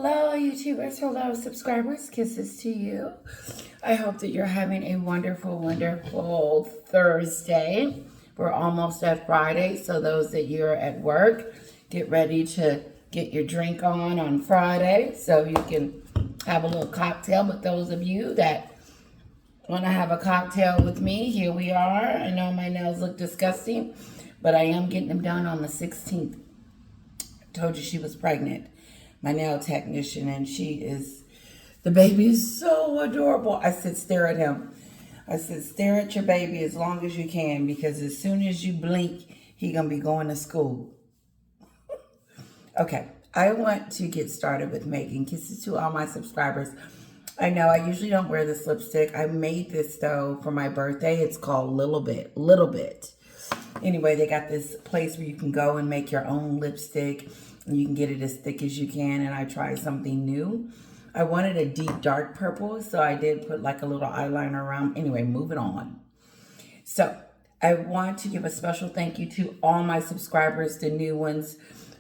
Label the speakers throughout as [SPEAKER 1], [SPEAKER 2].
[SPEAKER 1] Hello, YouTubers. Hello, subscribers. Kisses to you. I hope that you're having a wonderful, wonderful Thursday. We're almost at Friday, so those that you're at work, get ready to get your drink on Friday so you can have a little cocktail. But those of you that want to have a cocktail with me, here we are. I know my nails look disgusting, but I am getting them done on the 16th. Told you she was pregnant, my nail technician, and the baby is so adorable. I said, stare at him. I said, stare at your baby as long as you can, because as soon as you blink, he gonna be going to school. Okay, I want to get started with Maghen. Kisses to all my subscribers. I know I usually don't wear this lipstick. I made this though for my birthday. It's called Little Bit. Anyway, they got this place where you can go and make your own lipstick. And you can get it as thick as you can. And I tried something new. I wanted a deep dark purple, so I did put like a little eyeliner around. Anyway, moving on. So I want to give a special thank you to all my subscribers, the new ones,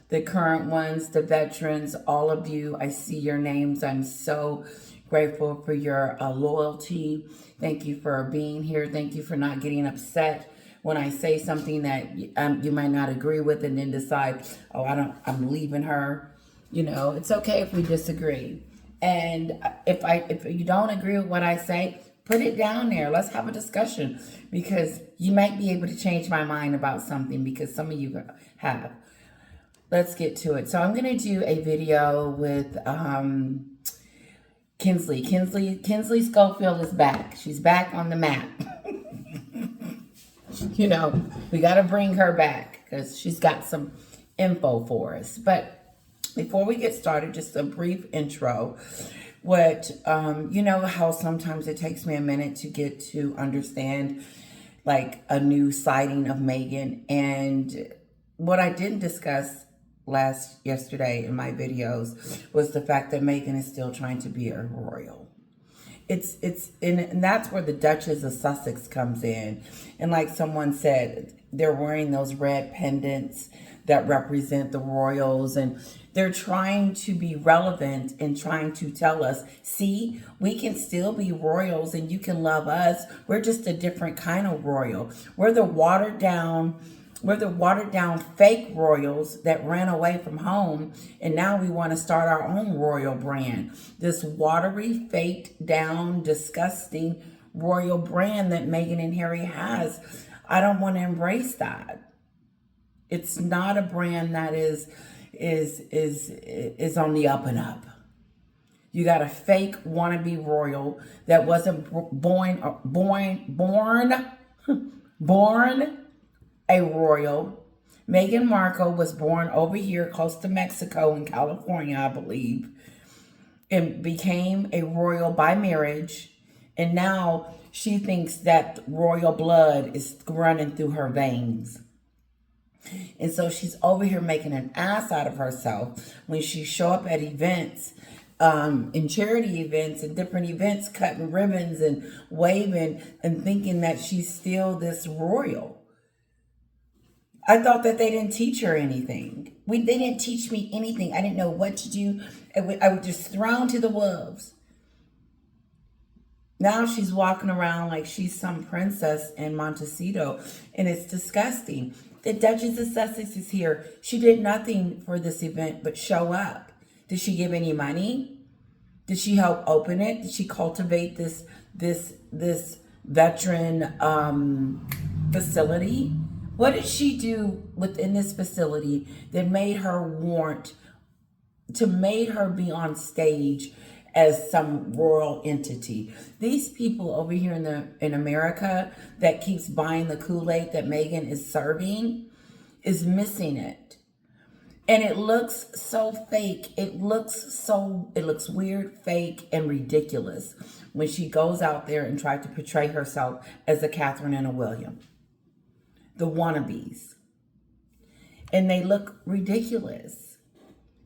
[SPEAKER 1] the current ones, the veterans, all of you. I see your names. I'm so grateful for your loyalty. Thank you for being here. Thank you for not getting upset when I say something that you might not agree with and then decide, oh, I'm leaving her. You know, it's okay if we disagree. And if you don't agree with what I say, put it down there. Let's have a discussion, because you might be able to change my mind about something, because some of you have. Let's get to it. So I'm going to do a video with Kinsley. Kinsley Schofield is back. She's back on the map. You know, we got to bring her back because she's got some info for us. But before we get started, just a brief intro. You know how sometimes it takes me a minute to get to understand like a new sighting of Maghen. And what I didn't discuss yesterday in my videos was the fact that Maghen is still trying to be a royal. And that's where the Duchess of Sussex comes in. And like someone said, they're wearing those red pendants that represent the royals, and they're trying to be relevant and trying to tell us, see, we can still be royals and you can love us. We're just a different kind of royal. We're the watered down fake royals that ran away from home, and now we want to start our own royal brand. This watery, faked down, disgusting royal brand that Meghan and Harry has. I don't want to embrace that. It's not a brand that is on the up and up. You got a fake wannabe royal that wasn't born a royal. Meghan Markle was born over here close to Mexico in California, I believe, and became a royal by marriage. And now she thinks that royal blood is running through her veins. And so she's over here making an ass out of herself when she show up at events, in charity events and different events, cutting ribbons and waving and thinking that she's still this royal. I thought that they didn't teach her anything. They didn't teach me anything. I didn't know what to do. I was just thrown to the wolves. Now she's walking around like she's some princess in Montecito, and it's disgusting. The Duchess of Sussex is here. She did nothing for this event but show up. Did she give any money? Did she help open it? Did she cultivate this veteran facility? What did she do within this facility that made her be on stage as some royal entity? These people over here in America that keeps buying the Kool-Aid that Meghan is serving is missing it. And it looks so fake. It looks weird, fake, and ridiculous when she goes out there and tries to portray herself as a Catherine and a William. The wannabes. And they look ridiculous.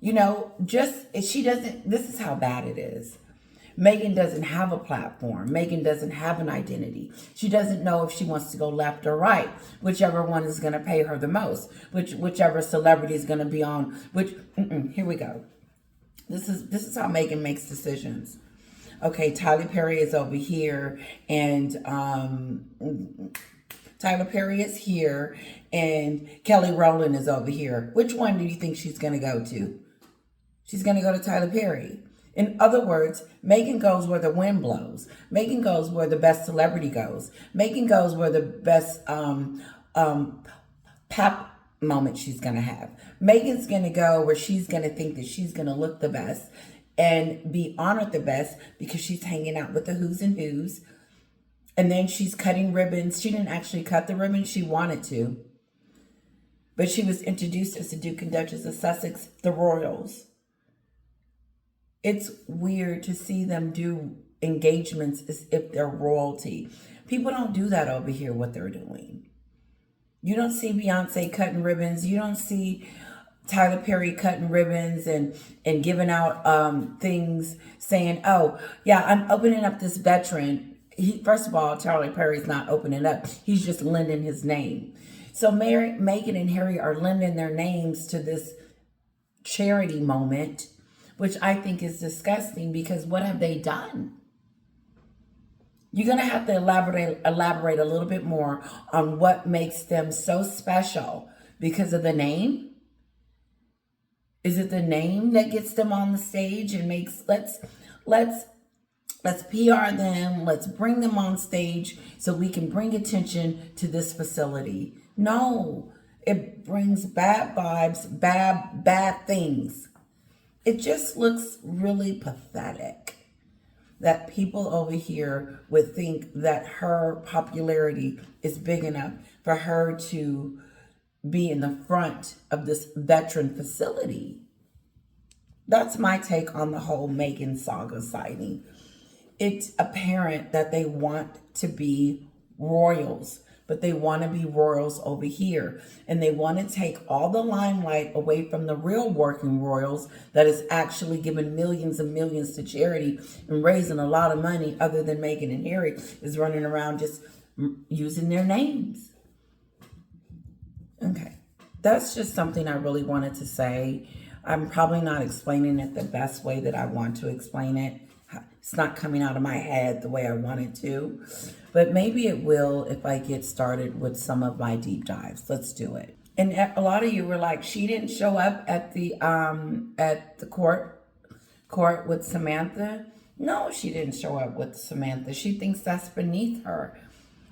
[SPEAKER 1] You know, this is how bad it is. Meghan doesn't have a platform. Meghan doesn't have an identity. She doesn't know if she wants to go left or right, whichever one is going to pay her the most, whichever celebrity is going to be on, here we go. This is how Maghen makes decisions. Okay, Tyler Perry is over here, and Tyler Perry is here, and Kelly Rowland is over here. Which one do you think she's going to go to? She's going to go to Tyler Perry. In other words, Maghen goes where the wind blows. Maghen goes where the best celebrity goes. Maghen goes where the best pop moment she's going to have. Maghen's going to go where she's going to think that she's going to look the best and be honored the best because she's hanging out with the who's and who's. And then she's cutting ribbons. She didn't actually cut the ribbon. She wanted to. But she was introduced as the Duke and Duchess of Sussex, the royals. It's weird to see them do engagements as if they're royalty. People don't do that over here, what they're doing. You don't see Beyonce cutting ribbons. You don't see Tyler Perry cutting ribbons and giving out things saying, oh, yeah, I'm opening up this veteran. First of all, Tyler Perry's not opening up. He's just lending his name. So Meghan and Harry are lending their names to this charity moment, which I think is disgusting because what have they done? You're going to have to elaborate a little bit more on what makes them so special because of the name. Is it the name that gets them on the stage and makes, let's PR them, let's bring them on stage so we can bring attention to this facility. No, it brings bad vibes, bad things. It just looks really pathetic that people over here would think that her popularity is big enough for her to be in the front of this veteran facility. That's my take on the whole Maghen saga sighting. It's apparent that they want to be royals, but they want to be royals over here. And they want to take all the limelight away from the real working royals that is actually giving millions and millions to charity and raising a lot of money, other than Meghan and Harry is running around just using their names. Okay, that's just something I really wanted to say. I'm probably not explaining it the best way that I want to explain it. It's not coming out of my head the way I want it to, but maybe it will if I get started with some of my deep dives. Let's do it. And a lot of you were like, she didn't show up at the court with Samantha. No, she didn't show up with Samantha. She thinks that's beneath her.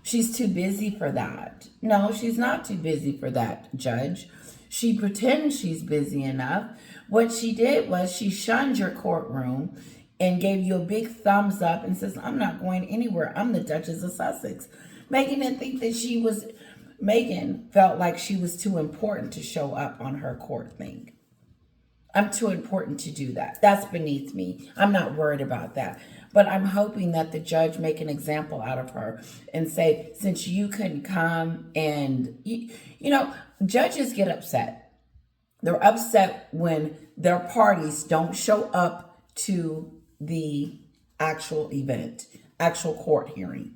[SPEAKER 1] She's too busy for that. No, she's not too busy for that, Judge. She pretends she's busy enough. What she did was she shunned your courtroom and gave you a big thumbs up and says, I'm not going anywhere. I'm the Duchess of Sussex. Meghan didn't think that Meghan felt like she was too important to show up on her court thing. I'm too important to do that. That's beneath me. I'm not worried about that. But I'm hoping that the judge make an example out of her and say, since you couldn't come and, judges get upset. They're upset when their parties don't show up to the actual event, actual court hearing.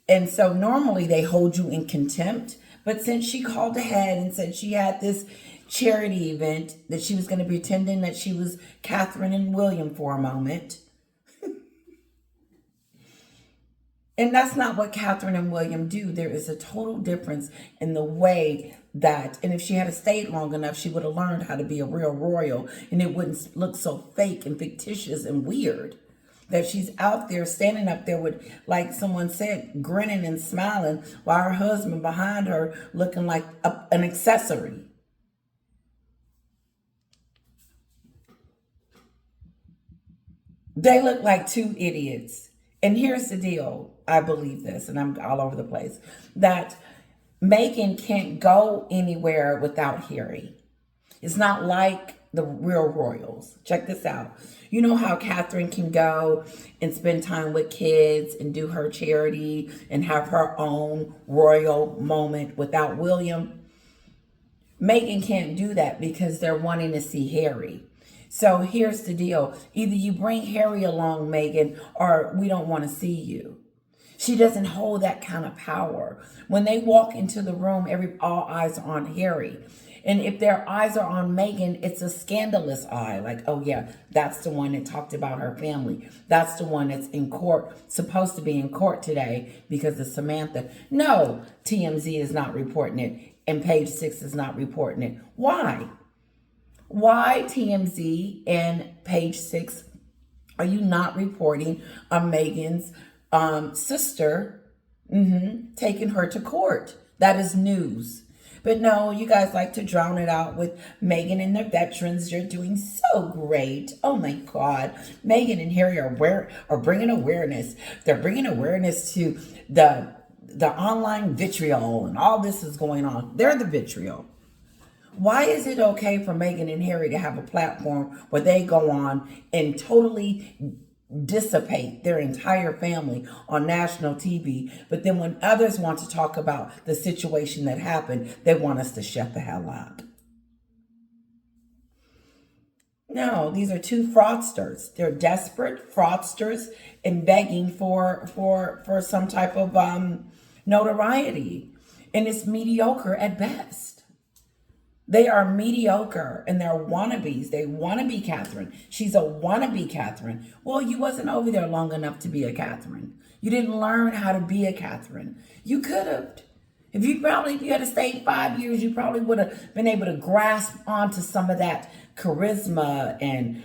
[SPEAKER 1] And so normally they hold you in contempt. But since she called ahead and said she had this charity event, that she was going to be pretending that she was Catherine and William for a moment. And that's not what Catherine and William do. There is a total difference in the way that, and if she had stayed long enough, she would have learned how to be a real royal, and it wouldn't look so fake and fictitious and weird. That she's out there, standing up there with, like someone said, grinning and smiling, while her husband behind her looking like an accessory. They look like two idiots. And here's the deal. I believe this, and I'm all over the place, that Meghan can't go anywhere without Harry. It's not like the real royals. Check this out. You know how Catherine can go and spend time with kids and do her charity and have her own royal moment without William? Meghan can't do that because they're wanting to see Harry. So here's the deal. Either you bring Harry along, Meghan, or we don't want to see you. She doesn't hold that kind of power. When they walk into the room, all eyes are on Harry. And if their eyes are on Maghen, it's a scandalous eye. Like, oh yeah, that's the one that talked about her family. That's the one that's in court, supposed to be in court today because of Samantha. No, TMZ is not reporting it, and Page 6 is not reporting it. Why? Why, TMZ and Page 6, are you not reporting on Maghen's sister taking her to court? That is news. But no, you guys like to drown it out with Maghen and the veterans. You're doing so great. Oh my God. Maghen and Harry are bringing awareness. They're bringing awareness to the online vitriol, and all this is going on. They're the vitriol. Why is it okay for Maghen and Harry to have a platform where they go on and totally dissipate their entire family on national TV, but then when others want to talk about the situation that happened, they want us to shut the hell up? No, these are two fraudsters. They're desperate fraudsters and begging for some type of notoriety, and it's mediocre at best. They are mediocre and they're wannabes. They want to be Catherine. She's a wannabe Catherine. Well, you wasn't over there long enough to be a Catherine. You didn't learn how to be a Catherine. You could have. If you had stayed 5 years, you probably would have been able to grasp onto some of that charisma and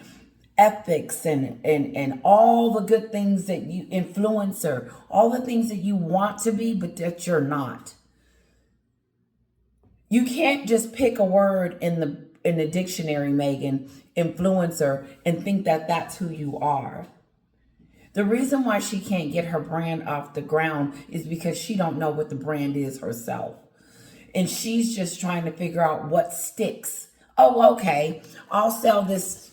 [SPEAKER 1] ethics and all the good things that you influencer, all the things that you want to be, but that you're not. You can't just pick a word in the dictionary, Maghen, influencer, and think that that's who you are. The reason why she can't get her brand off the ground is because she don't know what the brand is herself. And she's just trying to figure out what sticks. Oh, okay, I'll sell this,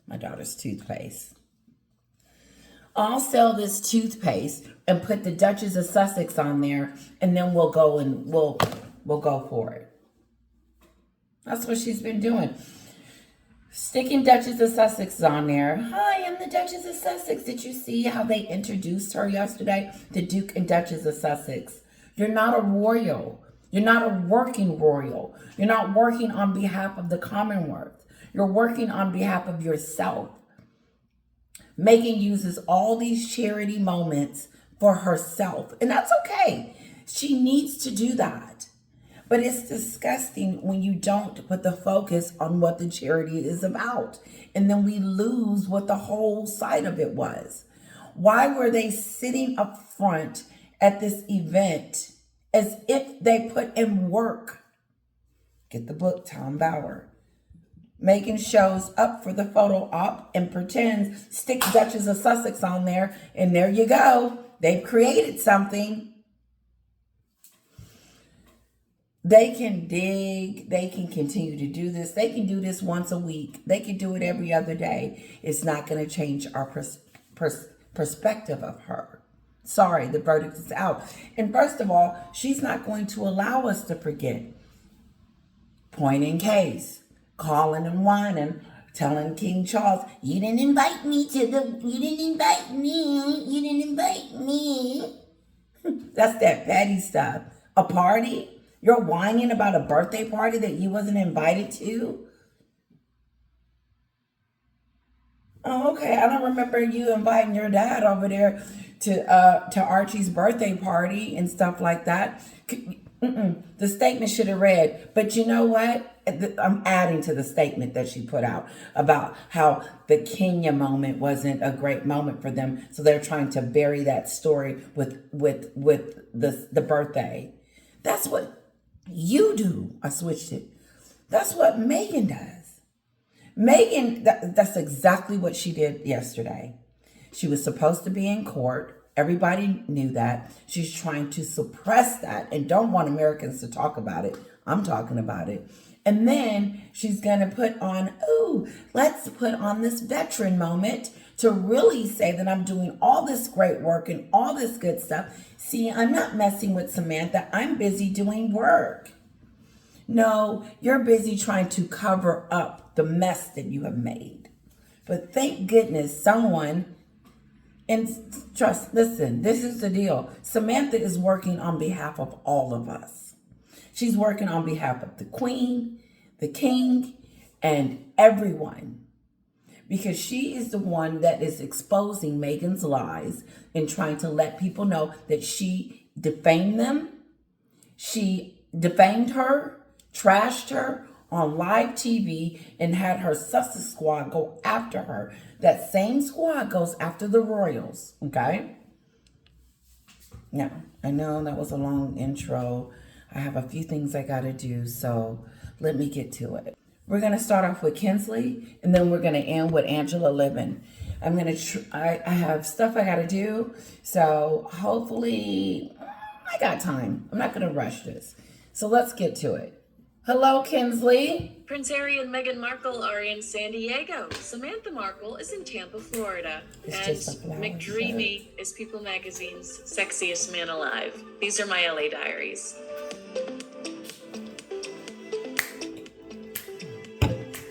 [SPEAKER 1] my daughter's toothpaste. I'll sell this toothpaste and put the Duchess of Sussex on there, and then we'll go for it. That's what she's been doing. Sticking Duchess of Sussex on there. Hi, I'm the Duchess of Sussex. Did you see how they introduced her yesterday? The Duke and Duchess of Sussex. You're not a royal. You're not a working royal. You're not working on behalf of the Commonwealth. You're working on behalf of yourself. Maghen uses all these charity moments for herself, and that's okay. She needs to do that. But it's disgusting when you don't put the focus on what the charity is about, and then we lose what the whole side of it was. Why were they sitting up front at this event as if they put in work? Get the book, Tom Bauer. Maghen shows up for the photo op and pretends, stick Duchess of Sussex on there, and there you go. They've created something. They can dig. They can continue to do this. They can do this once a week. They can do it every other day. It's not going to change our perspective of her. Sorry, the verdict is out. And first of all, she's not going to allow us to forget. Point in case. Calling and whining, telling King Charles, you didn't invite me. That's that petty stuff. A party? You're whining about a birthday party that you wasn't invited to? Oh, okay. I don't remember you inviting your dad over there to Archie's birthday party and stuff like that. The statement should have read, but you know what? I'm adding to the statement that she put out about how the Kenya moment wasn't a great moment for them. So they're trying to bury that story with the birthday. That's what you do. I switched it. That's what Maghen does. Maghen, that's exactly what she did yesterday. She was supposed to be in court. Everybody knew that. She's trying to suppress that and don't want Americans to talk about it. I'm talking about it. And then she's going to put on, let's put on this veteran moment to really say that I'm doing all this great work and all this good stuff. See, I'm not messing with Samantha. I'm busy doing work. No, you're busy trying to cover up the mess that you have made. But thank goodness someone, and listen, this is the deal. Samantha is working on behalf of all of us. She's working on behalf of the Queen, the King, and everyone. Because she is the one that is exposing Meghan's lies and trying to let people know that she defamed them. She defamed her, trashed her on live TV, and had her Sussex squad go after her. That same squad goes after the royals, okay? Now, I know that was a long intro. I have a few things I got to do, so let me get to it. We're going to start off with Kinsley, and then we're going to end with Angela Livin. I'm going to I have stuff I got to do, so hopefully I got time. I'm not going to rush this. So let's get to it. Hello, Kinsley.
[SPEAKER 2] Prince Harry and Meghan Markle are in San Diego. Samantha Markle is in Tampa, Florida.
[SPEAKER 1] It's
[SPEAKER 2] and McDreamy is People Magazine's sexiest man alive. These are my LA diaries.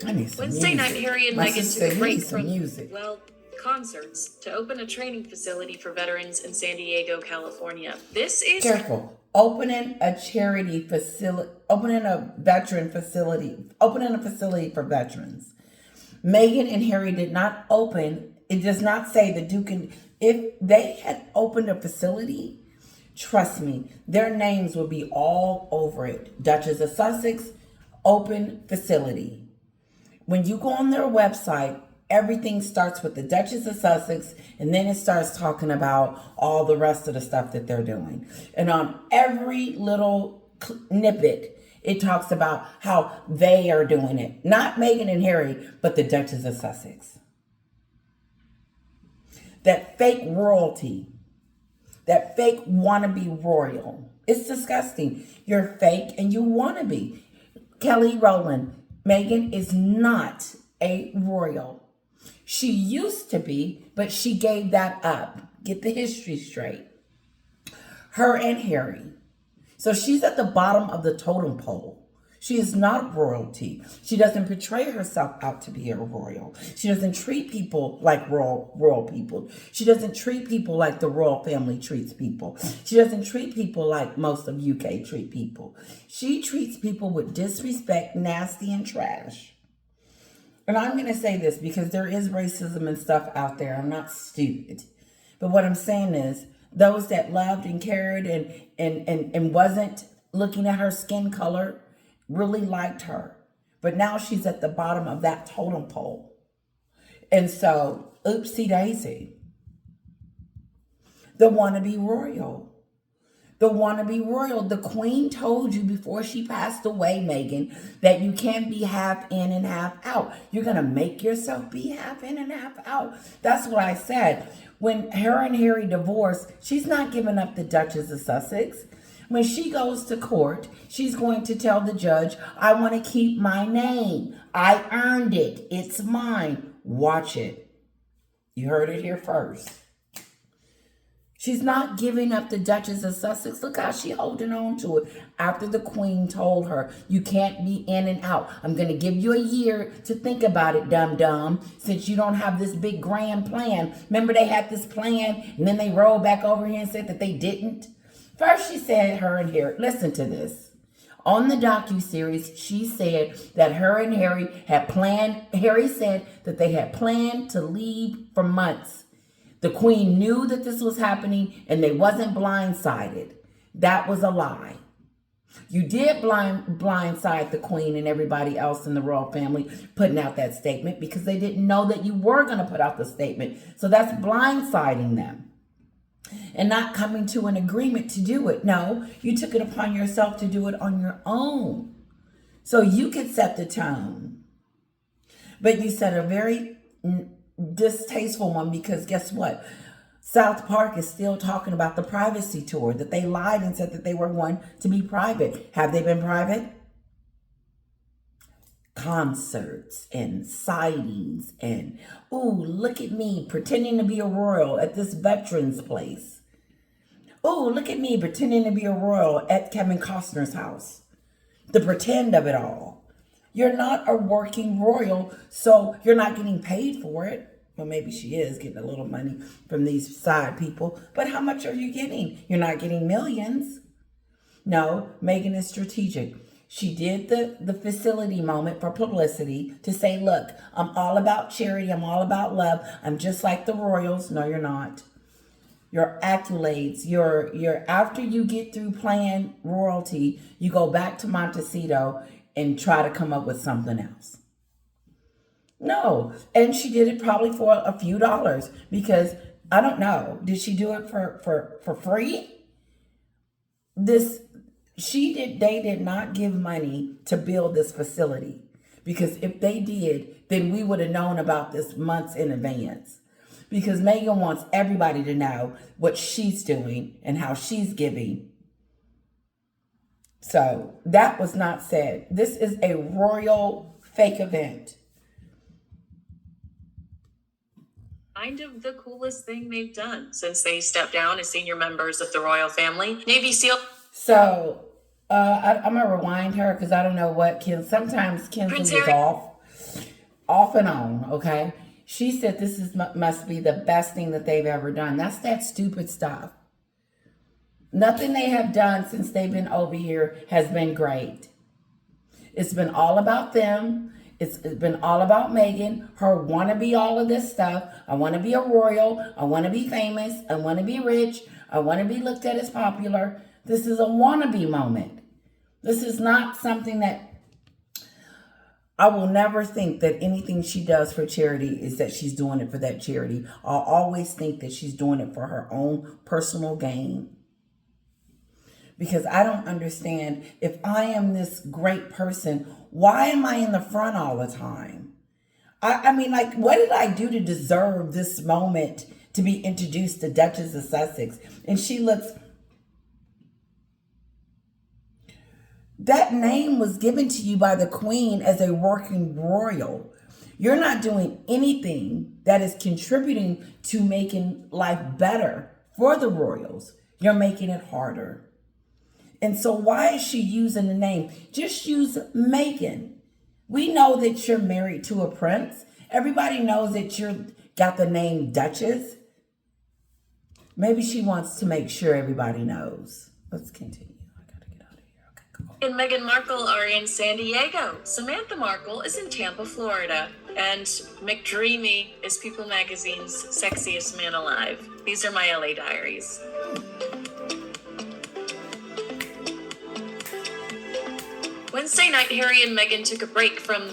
[SPEAKER 1] I need some
[SPEAKER 2] Wednesday
[SPEAKER 1] music.
[SPEAKER 2] night, Harry and
[SPEAKER 1] My
[SPEAKER 2] Meghan
[SPEAKER 1] sister
[SPEAKER 2] took a break
[SPEAKER 1] needs some
[SPEAKER 2] from,
[SPEAKER 1] music.
[SPEAKER 2] concerts to open a training facility for veterans in San Diego, California. This is...
[SPEAKER 1] Careful. Opening a charity facility, opening a facility for veterans. Meghan and Harry did not open, it does not say the Duke and, if they had opened a facility, trust me, their names would be all over it. Duchess of Sussex, open facility. When you go on their website, everything starts with the Duchess of Sussex, and then it starts talking about all the rest of the stuff that they're doing. And on every little snippet, it talks about how they are doing it. Not Meghan and Harry, but the Duchess of Sussex. That fake royalty, that fake wannabe royal. It's disgusting. You're fake and you wannabe. Kelly Rowland, Meghan is not a royal. She used to be, but she gave that up. Get the history straight. Her and Harry. So she's at the bottom of the totem pole. She is not royalty. She doesn't portray herself out to be a royal. She doesn't treat people like royal people. She doesn't treat people like the royal family treats people. She doesn't treat people like most of UK treat people. She treats people with disrespect, nasty, and trash. And I'm going to say this because there is racism and stuff out there. I'm not stupid. But what I'm saying is those that loved and cared and wasn't looking at her skin color really liked her. But now she's at the bottom of that totem pole. And so, oopsie daisy. The wannabe royal. The wannabe royal. The Queen told you before she passed away, Meghan, that you can't be half in and half out. You're going to make yourself be half in and half out. That's what I said. When her and Harry divorced, she's not giving up the Duchess of Sussex. When she goes to court, she's going to tell the judge, I want to keep my name. I earned it. It's mine. Watch it. You heard it here first. She's not giving up the Duchess of Sussex. Look how she's holding on to it after the Queen told her, you can't be in and out. I'm going to give you a year to think about it, dum-dum, since you don't have this big grand plan. Remember they had this plan and then they rolled back over here and said that they didn't? First she said her and Harry, listen to this. On the docuseries, she said that her and Harry had planned, Harry said that they had planned to leave for months. The Queen knew that this was happening and they wasn't blindsided. That was a lie. You did blindside the Queen and everybody else in the royal family putting out that statement because they didn't know that you were going to put out the statement. So that's blindsiding them and not coming to an agreement to do it. No, you took it upon yourself to do it on your own so you could set the tone. But you set a very distasteful one because guess what? South Park is still talking about the privacy tour, that they lied and said that they were going to be private. Have they been private? Concerts and sightings and, ooh, look at me pretending to be a royal at this veterans place. Ooh, look at me pretending to be a royal at Kevin Costner's house. The pretend of it all. You're not a working royal, so you're not getting paid for it. Well, maybe she is getting a little money from these side people, but how much are you getting? You're not getting millions. No, Maghen is strategic. She did the facility moment for publicity to say, look, I'm all about charity. I'm all about love. I'm just like the Royals. No, you're not. Your accolades, your after you get through playing royalty, you go back to Montecito and try to come up with something else. No. And she did it probably for a few dollars because I don't know. Did she do it for free? They did not give money to build this facility, because if they did, then we would have known about this months in advance, because Maghen wants everybody to know what she's doing and how she's giving. So that was not said. This is a royal fake event.
[SPEAKER 2] Kind of the coolest thing they've done since they stepped down as senior members of the royal family. Navy SEAL.
[SPEAKER 1] So I'm gonna rewind her because I don't know what sometimes Kinsley is off and on. Okay, she said this must be the best thing that they've ever done. That's that stupid stuff. Nothing they have done since they've been over here has been great. It's been all about them. It's been all about Maghen, her want to be all of this stuff. I want to be a royal. I want to be famous. I want to be rich. I want to be looked at as popular. This is a wannabe moment. This is not something that I will never think that anything she does for charity is that she's doing it for that charity. I'll always think that she's doing it for her own personal gain. Because I don't understand, if I am this great person, why am I in the front all the time? I mean, like, what did I do to deserve this moment to be introduced to Duchess of Sussex? And she looks... That name was given to you by the Queen as a working royal. You're not doing anything that is contributing to making life better for the royals. You're making it harder. And so why is she using the name? Just use Maghen. We know that you're married to a prince. Everybody knows that you got the name Duchess. Maybe she wants to make sure everybody knows. Let's continue. I gotta get out of here. Okay, come on.
[SPEAKER 2] And Meghan Markle are in San Diego. Samantha Markle is in Tampa, Florida. And McDreamy is People Magazine's sexiest man alive. These are my LA diaries. Wednesday night, Harry and Meghan took a break from,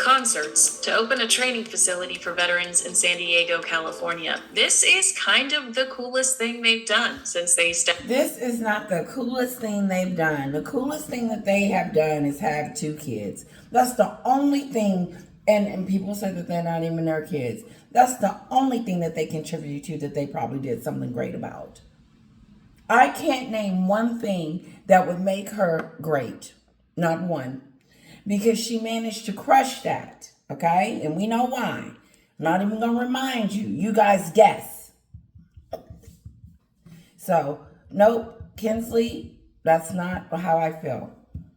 [SPEAKER 2] concerts to open a training facility for veterans in San Diego, California. This is kind of the coolest thing they've done since they stepped.
[SPEAKER 1] This is not the coolest thing they've done. The coolest thing that they have done is have 2 kids. That's the only thing, and people say that they're not even their kids. That's the only thing that they contribute to that they probably did something great about. I can't name one thing that would make her great. Not one. Because she managed to crush that. Okay? And we know why. I'm not even going to remind you. You guys guess. So, nope. Kinsley, that's not how I feel.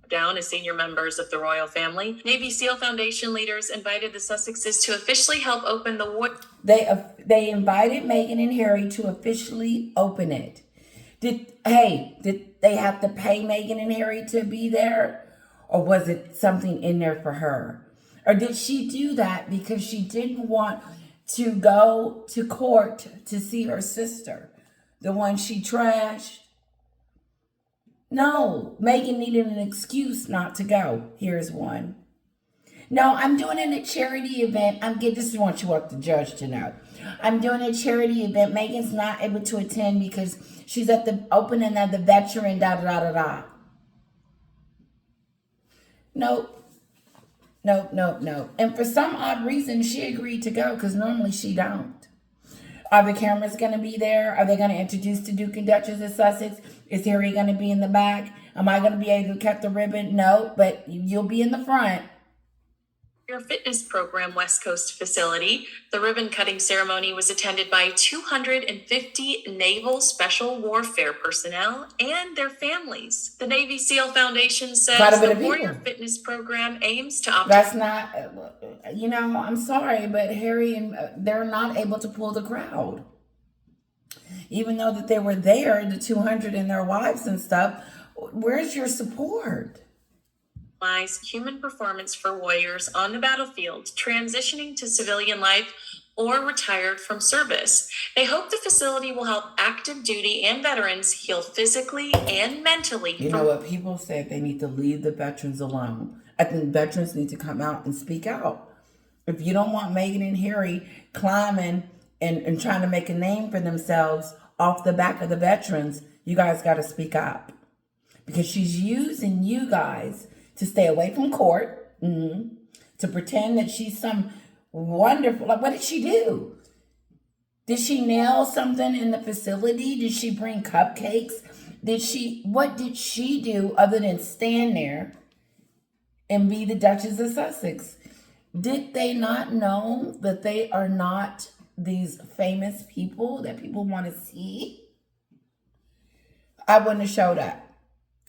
[SPEAKER 2] Down as senior members of the royal family, Navy SEAL Foundation leaders invited the Sussexes to officially help open the war.
[SPEAKER 1] They invited Meghan and Harry to officially open it. Did they have to pay Meghan and Harry to be there? Or was it something in there for her? Or did she do that because she didn't want to go to court to see her sister, the one she trashed? No, Meghan needed an excuse not to go. Here's one. No, I'm doing it at a charity event. This is what you want the judge to know. I'm doing a charity event. Meghan's not able to attend because she's at the opening of the veteran, da-da-da-da-da. Nope. And for some odd reason, she agreed to go because normally she don't. Are the cameras going to be there? Are they going to introduce the Duke and Duchess of Sussex? Is Harry going to be in the back? Am I going to be able to cut the ribbon? No, but you'll be in the front.
[SPEAKER 2] Your fitness program West Coast facility. The ribbon cutting ceremony was attended by 250 Naval Special Warfare personnel and their families. The Navy SEAL Foundation says the Warrior Fitness program aims to
[SPEAKER 1] That's not, I'm sorry, but Harry and they're not able to pull the crowd. Even though that they were there, the 200 and their wives and stuff, where's your support?
[SPEAKER 2] Human performance for warriors on the battlefield, transitioning to civilian life, or retired from service. They hope the facility will help active duty and veterans heal physically and mentally.
[SPEAKER 1] You know what? People said they need to leave the veterans alone. I think veterans need to come out and speak out. If you don't want Meghan and Harry climbing and trying to make a name for themselves off the back of the veterans, you guys got to speak up. Because she's using you guys to stay away from court, to pretend that she's some wonderful, like, what did she do? Did she nail something in the facility? Did she bring cupcakes? What did she do other than stand there and be the Duchess of Sussex? Did they not know that they are not these famous people that people want to see? I wouldn't have showed up.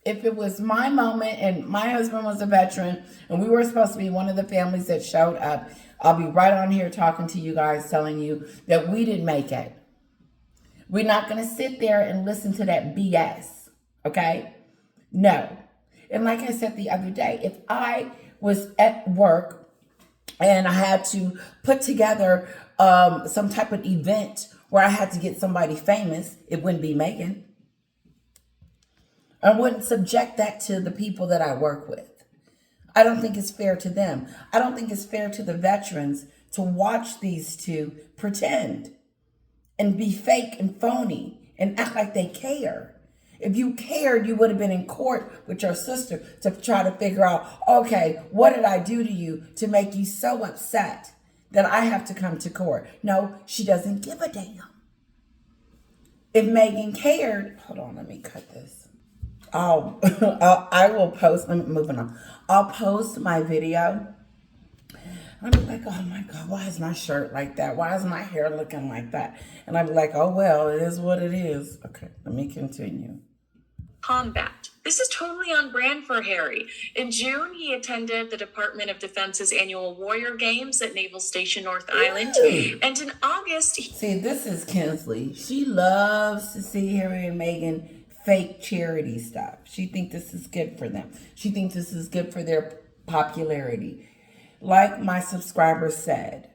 [SPEAKER 1] If it was my moment and my husband was a veteran and we were supposed to be one of the families that showed up, I'll be right on here talking to you guys, telling you that we didn't make it. We're not going to sit there and listen to that BS, okay? No. And like I said the other day, if I was at work and I had to put together some type of event where I had to get somebody famous, it wouldn't be Meghan. I wouldn't subject that to the people that I work with. I don't think it's fair to them. I don't think it's fair to the veterans to watch these two pretend and be fake and phony and act like they care. If you cared, you would have been in court with your sister to try to figure out, okay, what did I do to you to make you so upset that I have to come to court? No, she doesn't give a damn. If Meghan cared, hold on, let me cut this. I will post, moving on. I'll post my video. I'll be like, oh my God, why is my shirt like that? Why is my hair looking like that? And I'll be like, oh, well, it is what it is. Okay, let me continue.
[SPEAKER 2] Combat. This is totally on brand for Harry. In June, he attended the Department of Defense's annual Warrior Games at Naval Station North Island. And in August...
[SPEAKER 1] See, this is Kinsley. She loves to see Harry and Meghan fake charity stuff. She thinks this is good for them. She thinks this is good for their popularity. Like my subscriber said,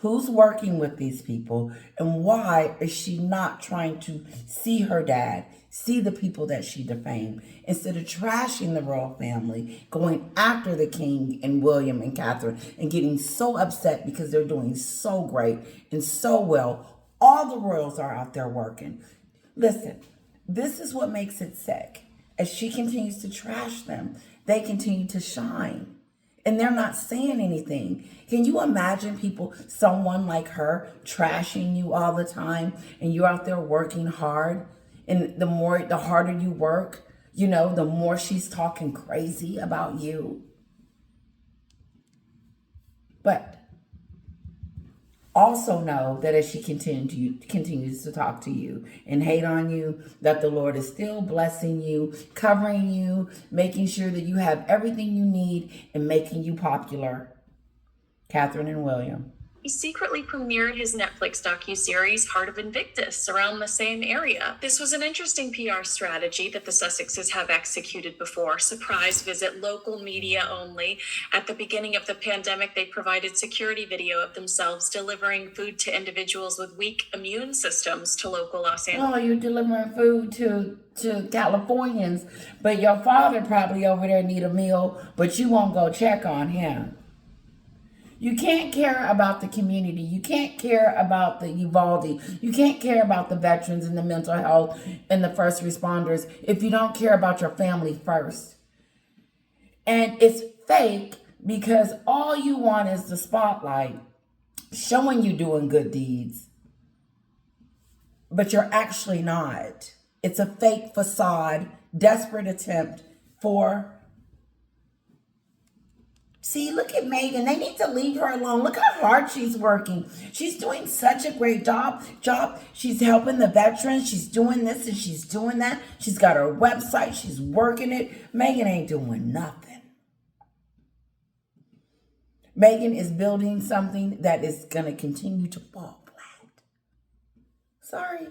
[SPEAKER 1] who's working with these people and why is she not trying to see her dad, see the people that she defamed, instead of trashing the royal family, going after the king and William and Catherine and getting so upset because they're doing so great and so well. All the royals are out there working. Listen, this is what makes it sick. As she continues to trash them, they continue to shine. And they're not saying anything. Can you imagine someone like her trashing you all the time and you're out there working hard? And the harder you work, the more she's talking crazy about you. But also know that as she continues to talk to you and hate on you, that the Lord is still blessing you, covering you, making sure that you have everything you need, and making you popular. Catherine and William.
[SPEAKER 2] He secretly premiered his Netflix docuseries Heart of Invictus around the same area. This was an interesting PR strategy that the Sussexes have executed before. Surprise visit, local media only. At the beginning of the pandemic, they provided security video of themselves delivering food to individuals with weak immune systems to local Los Angeles.
[SPEAKER 1] Oh, you're delivering food to Californians, but your father probably over there need a meal, but you won't go check on him. You can't care about the community. You can't care about the Uvalde. You can't care about the veterans and the mental health and the first responders if you don't care about your family first. And it's fake because all you want is the spotlight showing you doing good deeds. But you're actually not. It's a fake facade, desperate attempt for... See, look at Meghan. They need to leave her alone. Look how hard she's working. She's doing such a great job. She's helping the veterans. She's doing this and she's doing that. She's got her website. She's working it. Meghan ain't doing nothing. Meghan is building something that is going to continue to fall flat. Sorry.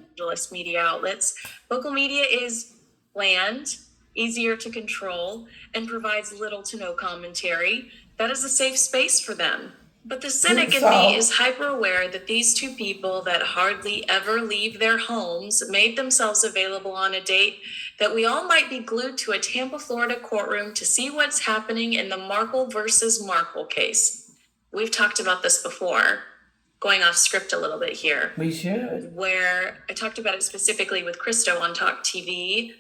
[SPEAKER 2] Media outlets. Local media is bland, easier to control, and provides little to no commentary. That is a safe space for them. But the cynic in me is hyper aware that these two people that hardly ever leave their homes made themselves available on a date that we all might be glued to a Tampa, Florida courtroom to see what's happening in the Markle versus Markle case. We've talked about this before, going off script a little bit here.
[SPEAKER 1] We should.
[SPEAKER 2] Where I talked about it specifically with Christo on Talk TV.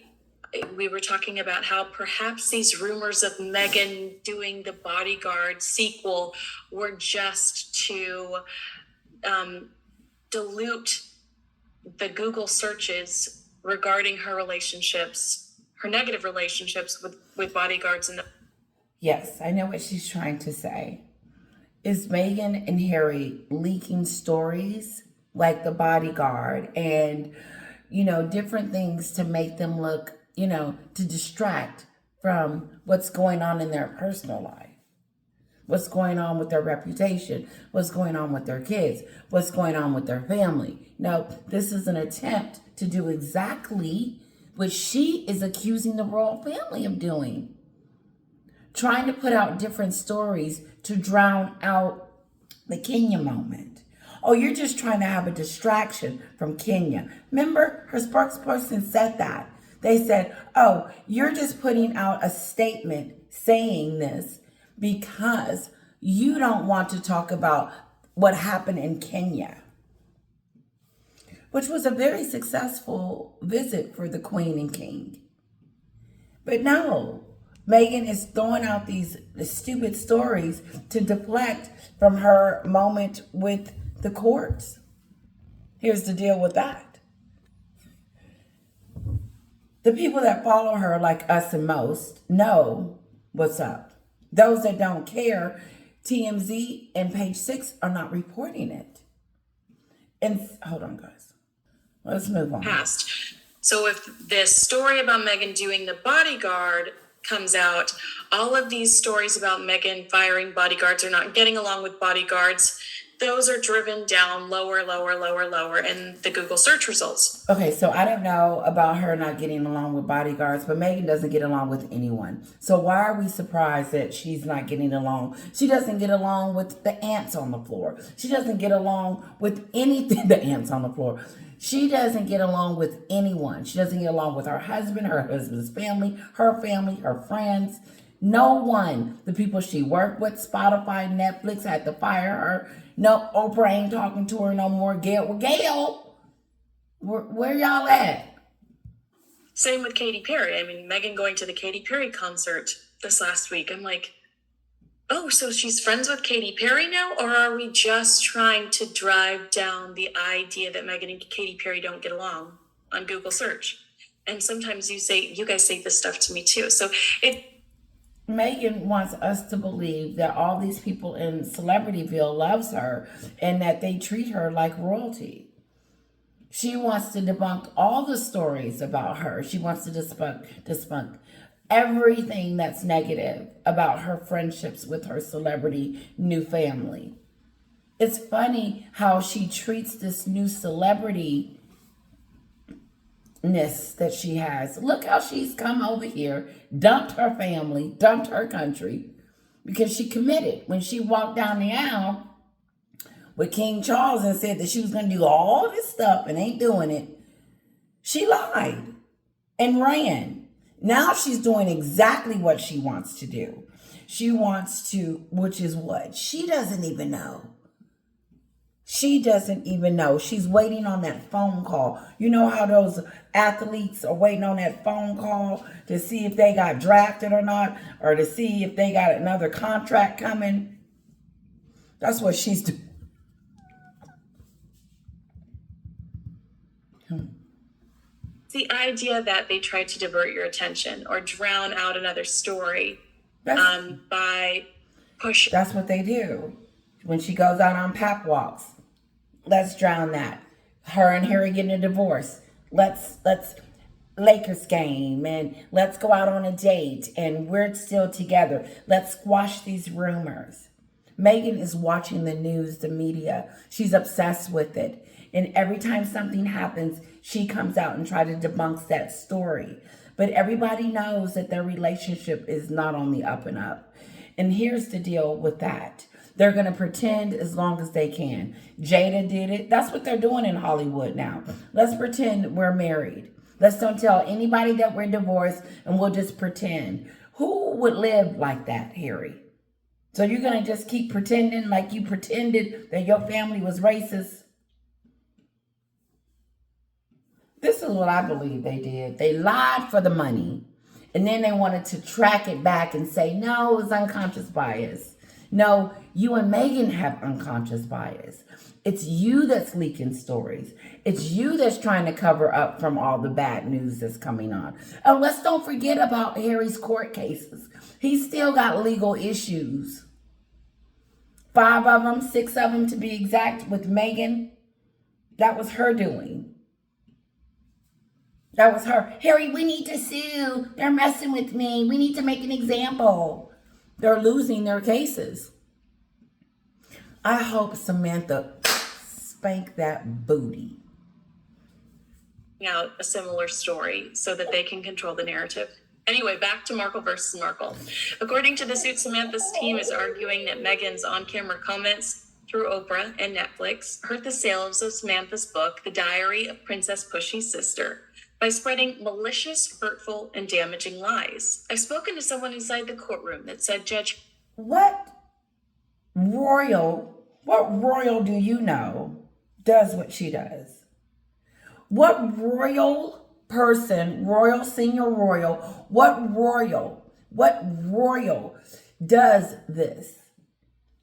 [SPEAKER 2] We were talking about how perhaps these rumors of Maghen doing the Bodyguard sequel were just to dilute the Google searches regarding her relationships, her negative relationships with bodyguards.
[SPEAKER 1] Yes, I know what she's trying to say. Is Maghen and Harry leaking stories like the Bodyguard and, different things to make them look, to distract from what's going on in their personal life, what's going on with their reputation, what's going on with their kids, what's going on with their family. No, this is an attempt to do exactly what she is accusing the royal family of doing. Trying to put out different stories to drown out the Kenya moment. Oh, you're just trying to have a distraction from Kenya. Remember, her spokesperson said that. They said, oh, you're just putting out a statement saying this because you don't want to talk about what happened in Kenya, which was a very successful visit for the Queen and King. But no, Maghen is throwing out these stupid stories to deflect from her moment with the courts. Here's the deal with that. The people that follow her, like us and most, know what's up. Those that don't care, TMZ and Page 6 are not reporting it. And hold on, guys. Let's move on.
[SPEAKER 2] Past. So if this story about Maghen doing the Bodyguard comes out, all of these stories about Maghen firing bodyguards or not getting along with bodyguards, those are driven down lower in the Google search results.
[SPEAKER 1] Okay, so I don't know about her not getting along with bodyguards, but Maghen doesn't get along with anyone. So why are we surprised that she's not getting along? She doesn't get along with the ants on the floor. She doesn't get along with anything, the ants on the floor. She doesn't get along with anyone. She doesn't get along with her husband's family, her friends. No one. The people she worked with, Spotify, Netflix had to fire her. No, Oprah ain't talking to her no more. Gail, where y'all at?
[SPEAKER 2] Same with Katy Perry. I mean, Maghen going to the Katy Perry concert this last week. I'm like, oh, so she's friends with Katy Perry now? Or are we just trying to drive down the idea that Maghen and Katy Perry don't get along on Google search? And sometimes you guys say this stuff to me too. So
[SPEAKER 1] Maghen wants us to believe that all these people in Celebrityville loves her and that they treat her like royalty. She wants to debunk all the stories about her. She wants to debunk everything that's negative about her friendships with her celebrity new family. It's funny how she treats this new celebrity that she has. Look how she's come over here, dumped her family, dumped her country, because she committed. When she walked down the aisle with King Charles and said that she was going to do all this stuff and ain't doing it, she lied and ran. Now she's doing exactly what she wants to do. She wants to, which is what? She doesn't even know. She doesn't even know. She's waiting on that phone call. You know how those athletes are waiting on that phone call to see if they got drafted or not, or to see if they got another contract coming? That's what she's doing.
[SPEAKER 2] The idea that they tried to divert your attention or drown out another story by pushing.
[SPEAKER 1] That's what they do. When she goes out on pap walks, let's drown that. Her and Harry getting a divorce. Let's Lakers game, and let's go out on a date, and we're still together. Let's squash these rumors. Maghen is watching the news, the media. She's obsessed with it. And every time something happens, she comes out and tries to debunk that story. But everybody knows that their relationship is not on the up and up. And here's the deal with that. They're going to pretend as long as they can. Jada did it. That's what they're doing in Hollywood now. Let's pretend we're married. Let's don't tell anybody that we're divorced, and we'll just pretend. Who would live like that, Harry? So you're going to just keep pretending like you pretended that your family was racist? This is what I believe they did. They lied for the money, and then they wanted to track it back and say, no, it was unconscious bias. No, you and Maghen have unconscious bias. It's you that's leaking stories. It's you that's trying to cover up from all the bad news that's coming on. Oh, let's don't forget about Harry's court cases. He's still got legal issues. 5 of them, 6 of them to be exact, with Maghen. That was her doing. That was her. Harry, we need to sue. They're messing with me. We need to make an example. They're losing their cases. I hope Samantha spank that booty.
[SPEAKER 2] Out a similar story so that they can control the narrative. Anyway, back to Markle versus Markle. According to the suit, Samantha's team is arguing that Meghan's on-camera comments through Oprah and Netflix hurt the sales of Samantha's book, The Diary of Princess Pushy's Sister, by spreading malicious, hurtful, and damaging lies. I've spoken to someone inside the courtroom that said
[SPEAKER 1] What royal do you know does what she does? What royal person, royal, senior royal, what royal does this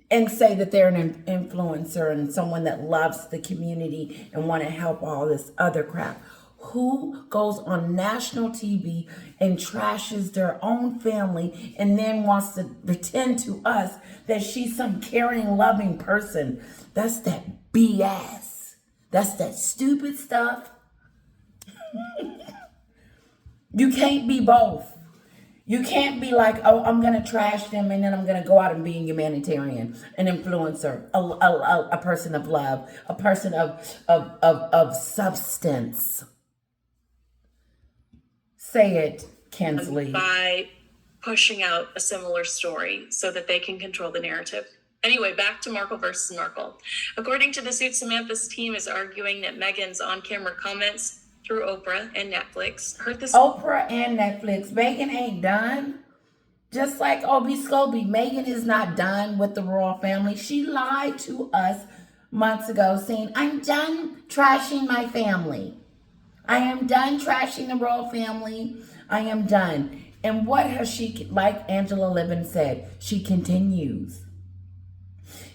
[SPEAKER 1] and say that they're an influencer and someone that loves the community and want to help all this other crap? Who goes on national TV and trashes their own family and then wants to pretend to us that she's some caring, loving person? That's that BS. That's that stupid stuff. You can't be both. You can't be like, oh, I'm going to trash them and then I'm going to go out and be a humanitarian, an influencer, a person of love, a person of substance. Say it, Kinsley.
[SPEAKER 2] By pushing out a similar story so that they can control the narrative. Anyway, back to Markle versus Markle. According to the suit, Samantha's team is arguing that Meghan's on-camera comments through Oprah and Netflix hurt the...
[SPEAKER 1] Oprah and Netflix. Meghan ain't done. Just like Obi Scobie, Meghan is not done with the royal family. She lied to us months ago saying, I'm done trashing my family. I am done trashing the royal family. I am done. And what has she, like Angela Levin said, she continues.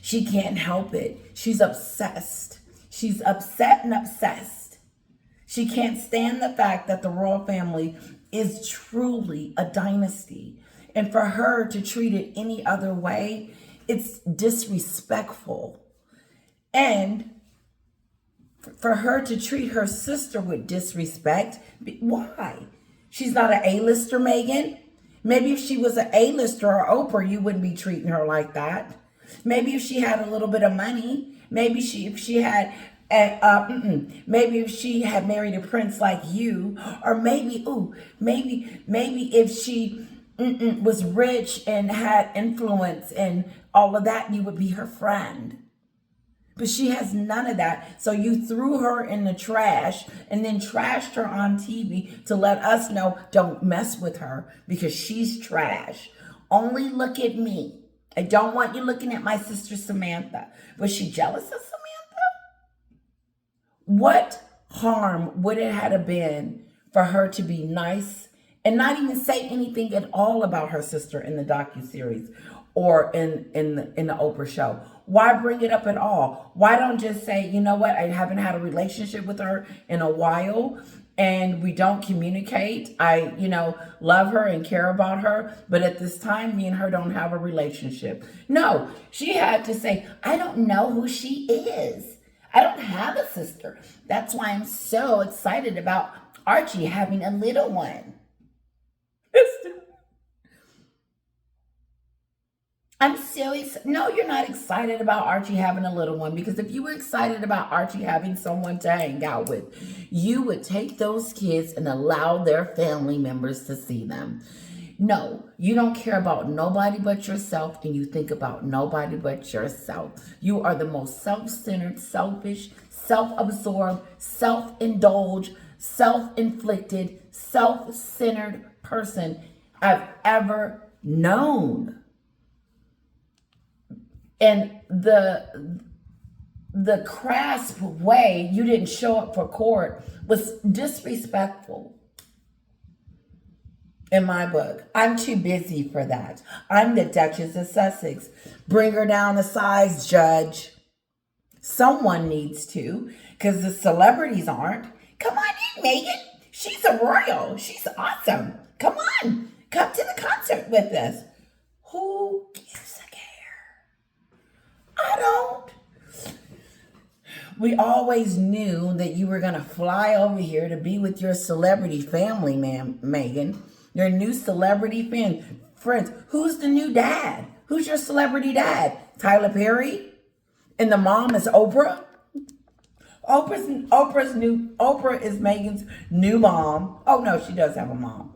[SPEAKER 1] She can't help it. She's obsessed. She's upset and obsessed. She can't stand the fact that the royal family is truly a dynasty. And for her to treat it any other way, it's disrespectful. And for her to treat her sister with disrespect, why? She's not an A-lister, Maghen. Maybe if she was an A-lister or Oprah, you wouldn't be treating her like that. Maybe if she had a little bit of money, maybe if she had married a prince like you, or maybe if she was rich and had influence and all of that, you would be her friend. But she has none of that. So you threw her in the trash and then trashed her on TV to let us know, don't mess with her because she's trash. Only look at me. I don't want you looking at my sister Samantha. Was she jealous of Samantha? What harm would it have been for her to be nice and not even say anything at all about her sister in the docuseries or in the Oprah show? Why bring it up at all? Why don't just say, you know what, I haven't had a relationship with her in a while and we don't communicate. I, love her and care about her, but at this time, me and her don't have a relationship. No, she had to say, I don't know who she is. I don't have a sister. That's why I'm so excited about Archie having a little one. I'm so excited. No, you're not excited about Archie having a little one, because if you were excited about Archie having someone to hang out with, you would take those kids and allow their family members to see them. No, you don't care about nobody but yourself, and you think about nobody but yourself. You are the most self-centered, selfish, self-absorbed, self-indulged, self-inflicted, self-centered person I've ever known. And the crass way you didn't show up for court was disrespectful in my book. I'm too busy for that. I'm the Duchess of Sussex. Bring her down a size, Judge. Someone needs to, because the celebrities aren't. Come on in, Maghen. She's a royal. She's awesome. Come on. Come to the concert with us. Who gives a care? I don't. We always knew that you were going to fly over here to be with your celebrity family, Maghen. Your new celebrity friends. Who's the new dad? Who's your celebrity dad? Tyler Perry? And the mom is Oprah? Oprah is Meghan's new mom. Oh no, she does have a mom.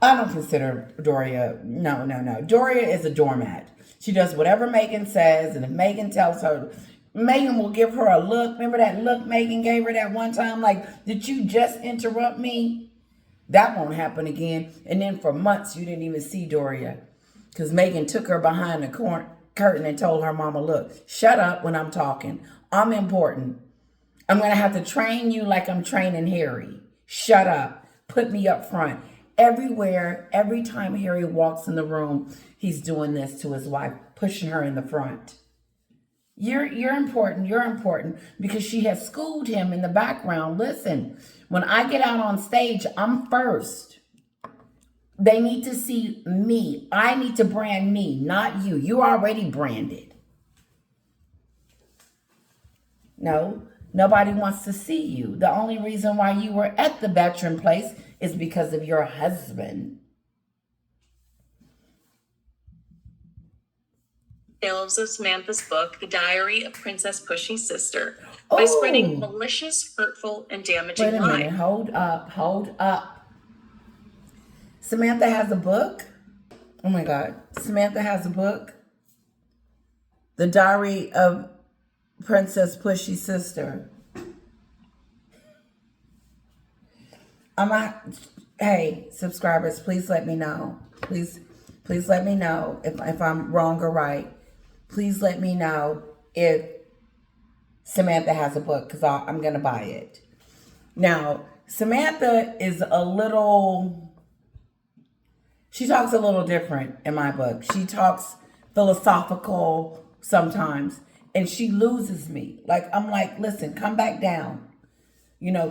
[SPEAKER 1] I don't consider Doria. No. Doria is a doormat. She does whatever Meghan says, and if Meghan tells her, Meghan will give her a look. Remember that look Meghan gave her that one time? Like, did you just interrupt me? That won't happen again. And then for months, you didn't even see Doria, because Meghan took her behind the curtain and told her mama, look, shut up when I'm talking. I'm important. I'm going to have to train you like I'm training Harry. Shut up. Put me up front. Everywhere, every time Harry walks in the room, he's doing this to his wife, pushing her in the front. You're important. You're important, because she has schooled him in the background. Listen, when I get out on stage, I'm first. They need to see me. I need to brand me, not you. You're already branded. No, nobody wants to see you. The only reason why you were at the veteran place is because of your husband.
[SPEAKER 2] Tales of Samantha's book, The Diary of Princess Pushy's Sister, by spreading malicious, hurtful, and damaging lies.
[SPEAKER 1] Wait a minute. Hold up. Samantha has a book? Oh my God. Samantha has a book? The Diary of Princess Pushy's Sister. Hey, subscribers, please let me know. Please let me know if I'm wrong or right. Please let me know if Samantha has a book, because I'm going to buy it. Now, Samantha is she talks a little different in my book. She talks philosophical sometimes, and she loses me. I'm like, listen, come back down.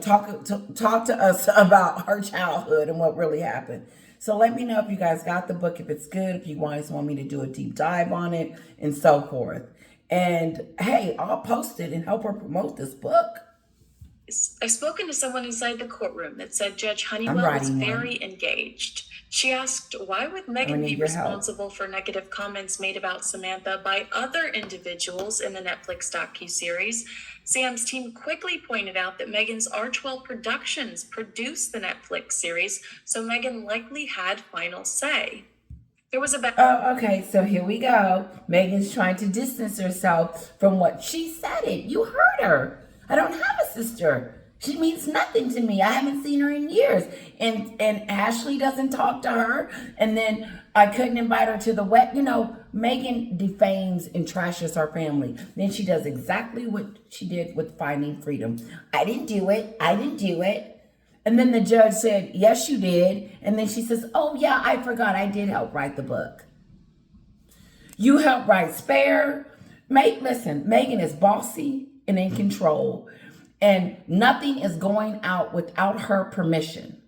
[SPEAKER 1] Talk to us about her childhood and what really happened. So let me know if you guys got the book, if it's good, if you guys want me to do a deep dive on it, and so forth. And hey, I'll post it and help her promote this book.
[SPEAKER 2] I've spoken to someone inside the courtroom that said Judge Honeywell was very engaged. She asked, why would Meghan be responsible for negative comments made about Samantha by other individuals in the Netflix docuseries? Sam's team quickly pointed out that Meghan's Archwell Productions produced the Netflix series, so Meghan likely had final say. There was
[SPEAKER 1] okay, so here we go. Meghan's trying to distance herself from what she said it. You heard her. I don't have a sister. She means nothing to me. I haven't seen her in years. And Ashley doesn't talk to her. And then I couldn't invite her to the Meghan defames and trashes her family. Then she does exactly what she did with Finding Freedom. I didn't do it. And then the judge said, yes, you did. And then she says, oh, yeah, I forgot. I did help write the book. You helped write Spare. Listen, Meghan is bossy and in control. And nothing is going out without her permission.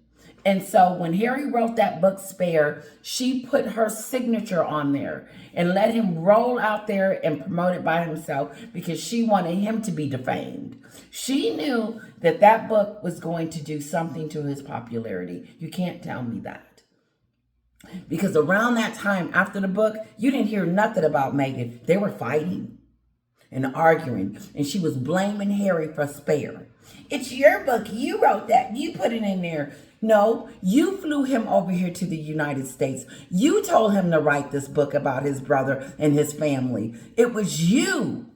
[SPEAKER 1] And so when Harry wrote that book, Spare, she put her signature on there and let him roll out there and promote it by himself, because she wanted him to be defamed. She knew that book was going to do something to his popularity. You can't tell me that. Because around that time after the book, you didn't hear nothing about Maghen. They were fighting and arguing, and she was blaming Harry for Spare. It's your book. You wrote that. You put it in there. No, you flew him over here to the United States. You told him to write this book about his brother and his family. It was you.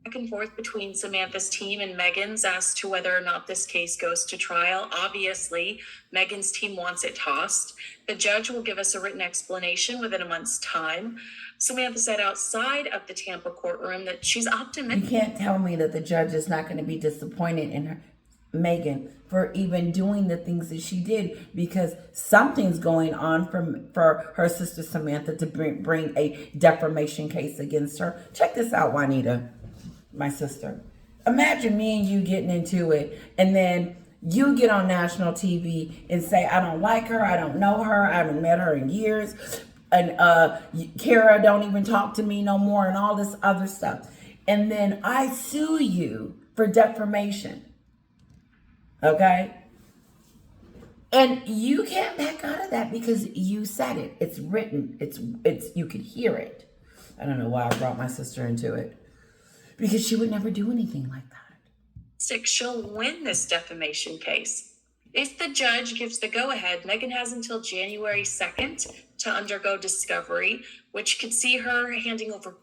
[SPEAKER 2] Back and forth between Samantha's team and Meghan's as to whether or not this case goes to trial. Obviously, Meghan's team wants it tossed. The judge will give us a written explanation within a month's time. Samantha said outside of the Tampa courtroom that she's optimistic.
[SPEAKER 1] You can't tell me that the judge is not going to be disappointed in her, Maghen, for even doing the things that she did, because something's going on for her sister Samantha to bring a defamation case against her. Check this out, Juanita, my sister. Imagine me and you getting into it, and then you get on national TV and say, I don't like her, I don't know her, I haven't met her in years, and Kara don't even talk to me no more, and all this other stuff. And then I sue you for defamation. Okay? And you can't back out of that because you said it. It's written. It's you could hear it. I don't know why I brought my sister into it. Because she would never do anything like that.
[SPEAKER 2] She'll win this defamation case. If the judge gives the go-ahead, Meghan has until January 2nd to undergo discovery, which could see her handing over,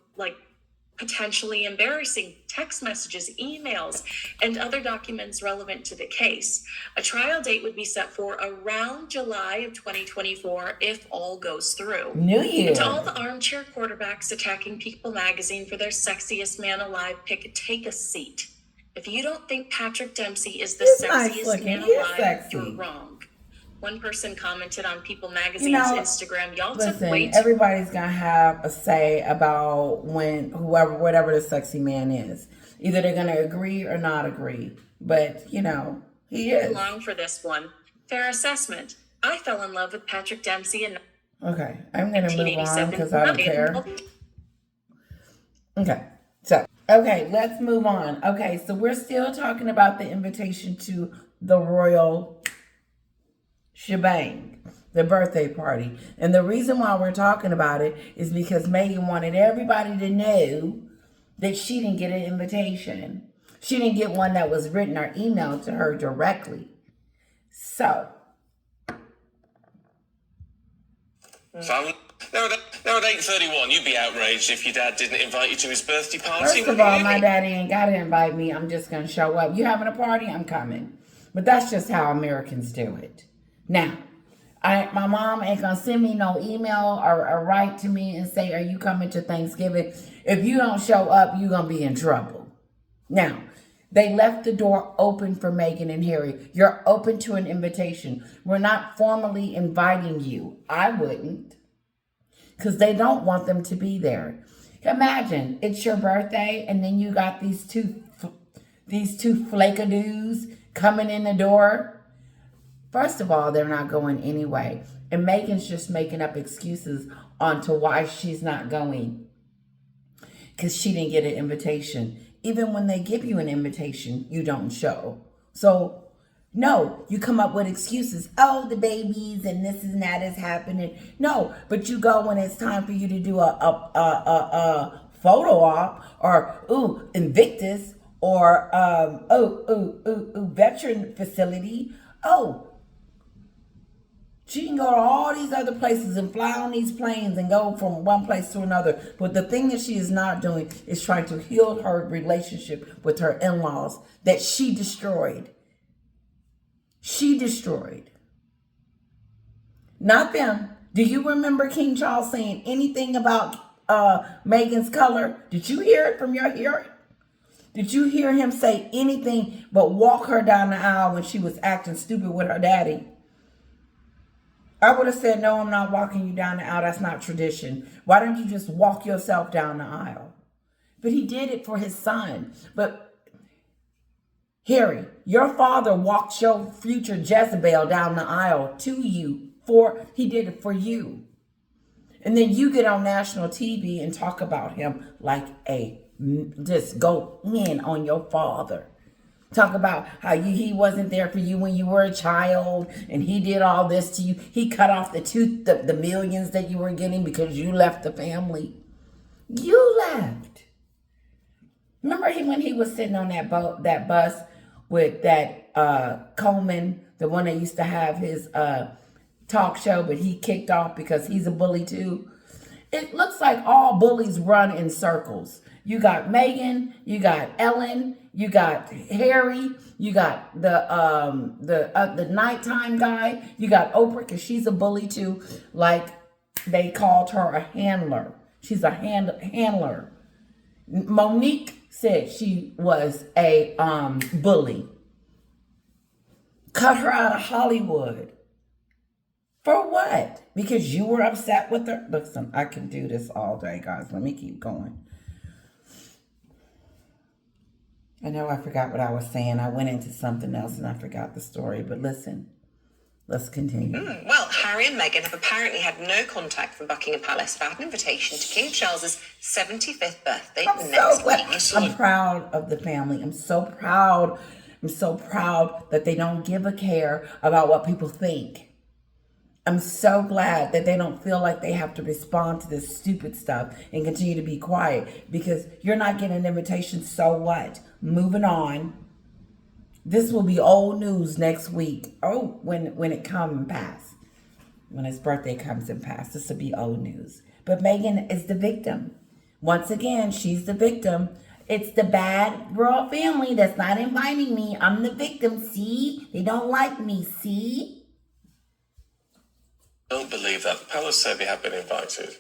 [SPEAKER 2] potentially embarrassing text messages, emails, and other documents relevant to the case. A trial date would be set for around July of 2024 if all goes through.
[SPEAKER 1] New Year.
[SPEAKER 2] To all the armchair quarterbacks attacking People magazine for their sexiest man alive pick, take a seat. If you don't think Patrick Dempsey is the sexiest man alive, you're wrong. One person commented on People magazine's Instagram, y'all took way too...
[SPEAKER 1] Everybody's going to have a say about whatever the sexy man is. Either they're going to agree or not agree. But, he is.
[SPEAKER 2] Long for this one. Fair assessment. I fell in love with Patrick Dempsey in...
[SPEAKER 1] Okay, I'm going to move on because I don't care. Okay, let's move on. Okay, so we're still talking about the invitation to the royal shebang, the birthday party. And the reason why we're talking about it is because Maghen wanted everybody to know that she didn't get an invitation. She didn't get one that was written or emailed to her directly. So
[SPEAKER 3] now at 8:31, you'd be outraged if your dad didn't invite you to his birthday party.
[SPEAKER 1] First of all, my daddy ain't got to invite me. I'm just going to show up. You having a party? I'm coming. But that's just how Americans do it. Now, my mom ain't going to send me no email or write to me and say, are you coming to Thanksgiving? If you don't show up, you're going to be in trouble. Now, they left the door open for Maghen and Harry. You're open to an invitation. We're not formally inviting you. I wouldn't. Because they don't want them to be there. Imagine, it's your birthday, and then you got these two flakadoos coming in the door. First of all, they're not going anyway. And Meghan's just making up excuses onto why she's not going. Because she didn't get an invitation. Even when they give you an invitation, you don't show. So, no, you come up with excuses. Oh, the babies and this and that is happening. No, but you go when it's time for you to do a photo op, or Invictus, or veteran facility. She can go to all these other places and fly on these planes and go from one place to another. But the thing that she is not doing is trying to heal her relationship with her in-laws that she destroyed. She destroyed. Not them. Do you remember King Charles saying anything about Meghan's color? Did you hear it from your hearing? Did you hear him say anything but walk her down the aisle when she was acting stupid with her daddy? I would have said, no, I'm not walking you down the aisle. That's not tradition. Why don't you just walk yourself down the aisle? But he did it for his son. But Harry, your father walked your future Jezebel down the aisle to you. He did it for you. And then you get on national TV and talk about him like a just go in on your father. Talk about how he wasn't there for you when you were a child, and he did all this to you. He cut off the millions that you were getting because you left the family. You left. Remember when he was sitting on that bus with that Coleman, the one that used to have his talk show, but he kicked off because he's a bully too. It looks like all bullies run in circles. You got Maghen, you got Ellen, you got Harry, you got the nighttime guy, you got Oprah because she's a bully too. Like they called her a handler. She's a handler. Monique said she was a bully. Cut her out of Hollywood. For what? Because you were upset with her? Listen, I can do this all day, guys. Let me keep going. I know I forgot what I was saying. I went into something else and I forgot the story. But listen, let's continue.
[SPEAKER 4] Well, Harry and Meghan have apparently had no contact from Buckingham Palace about an invitation to King Charles's 75th birthday next week.
[SPEAKER 1] I'm proud of the family. I'm so proud. I'm so proud that they don't give a care about what people think. I'm so glad that they don't feel like they have to respond to this stupid stuff and continue to be quiet, because you're not getting an invitation. So what? Moving on. This will be old news next week. Oh, when it comes and pass. When his birthday comes and pass, this will be old news. But Meghan is the victim. Once again, she's the victim. It's the bad royal family that's not inviting me. I'm the victim. See? They don't like me. See?
[SPEAKER 3] Don't believe that. The palace said they have been invited.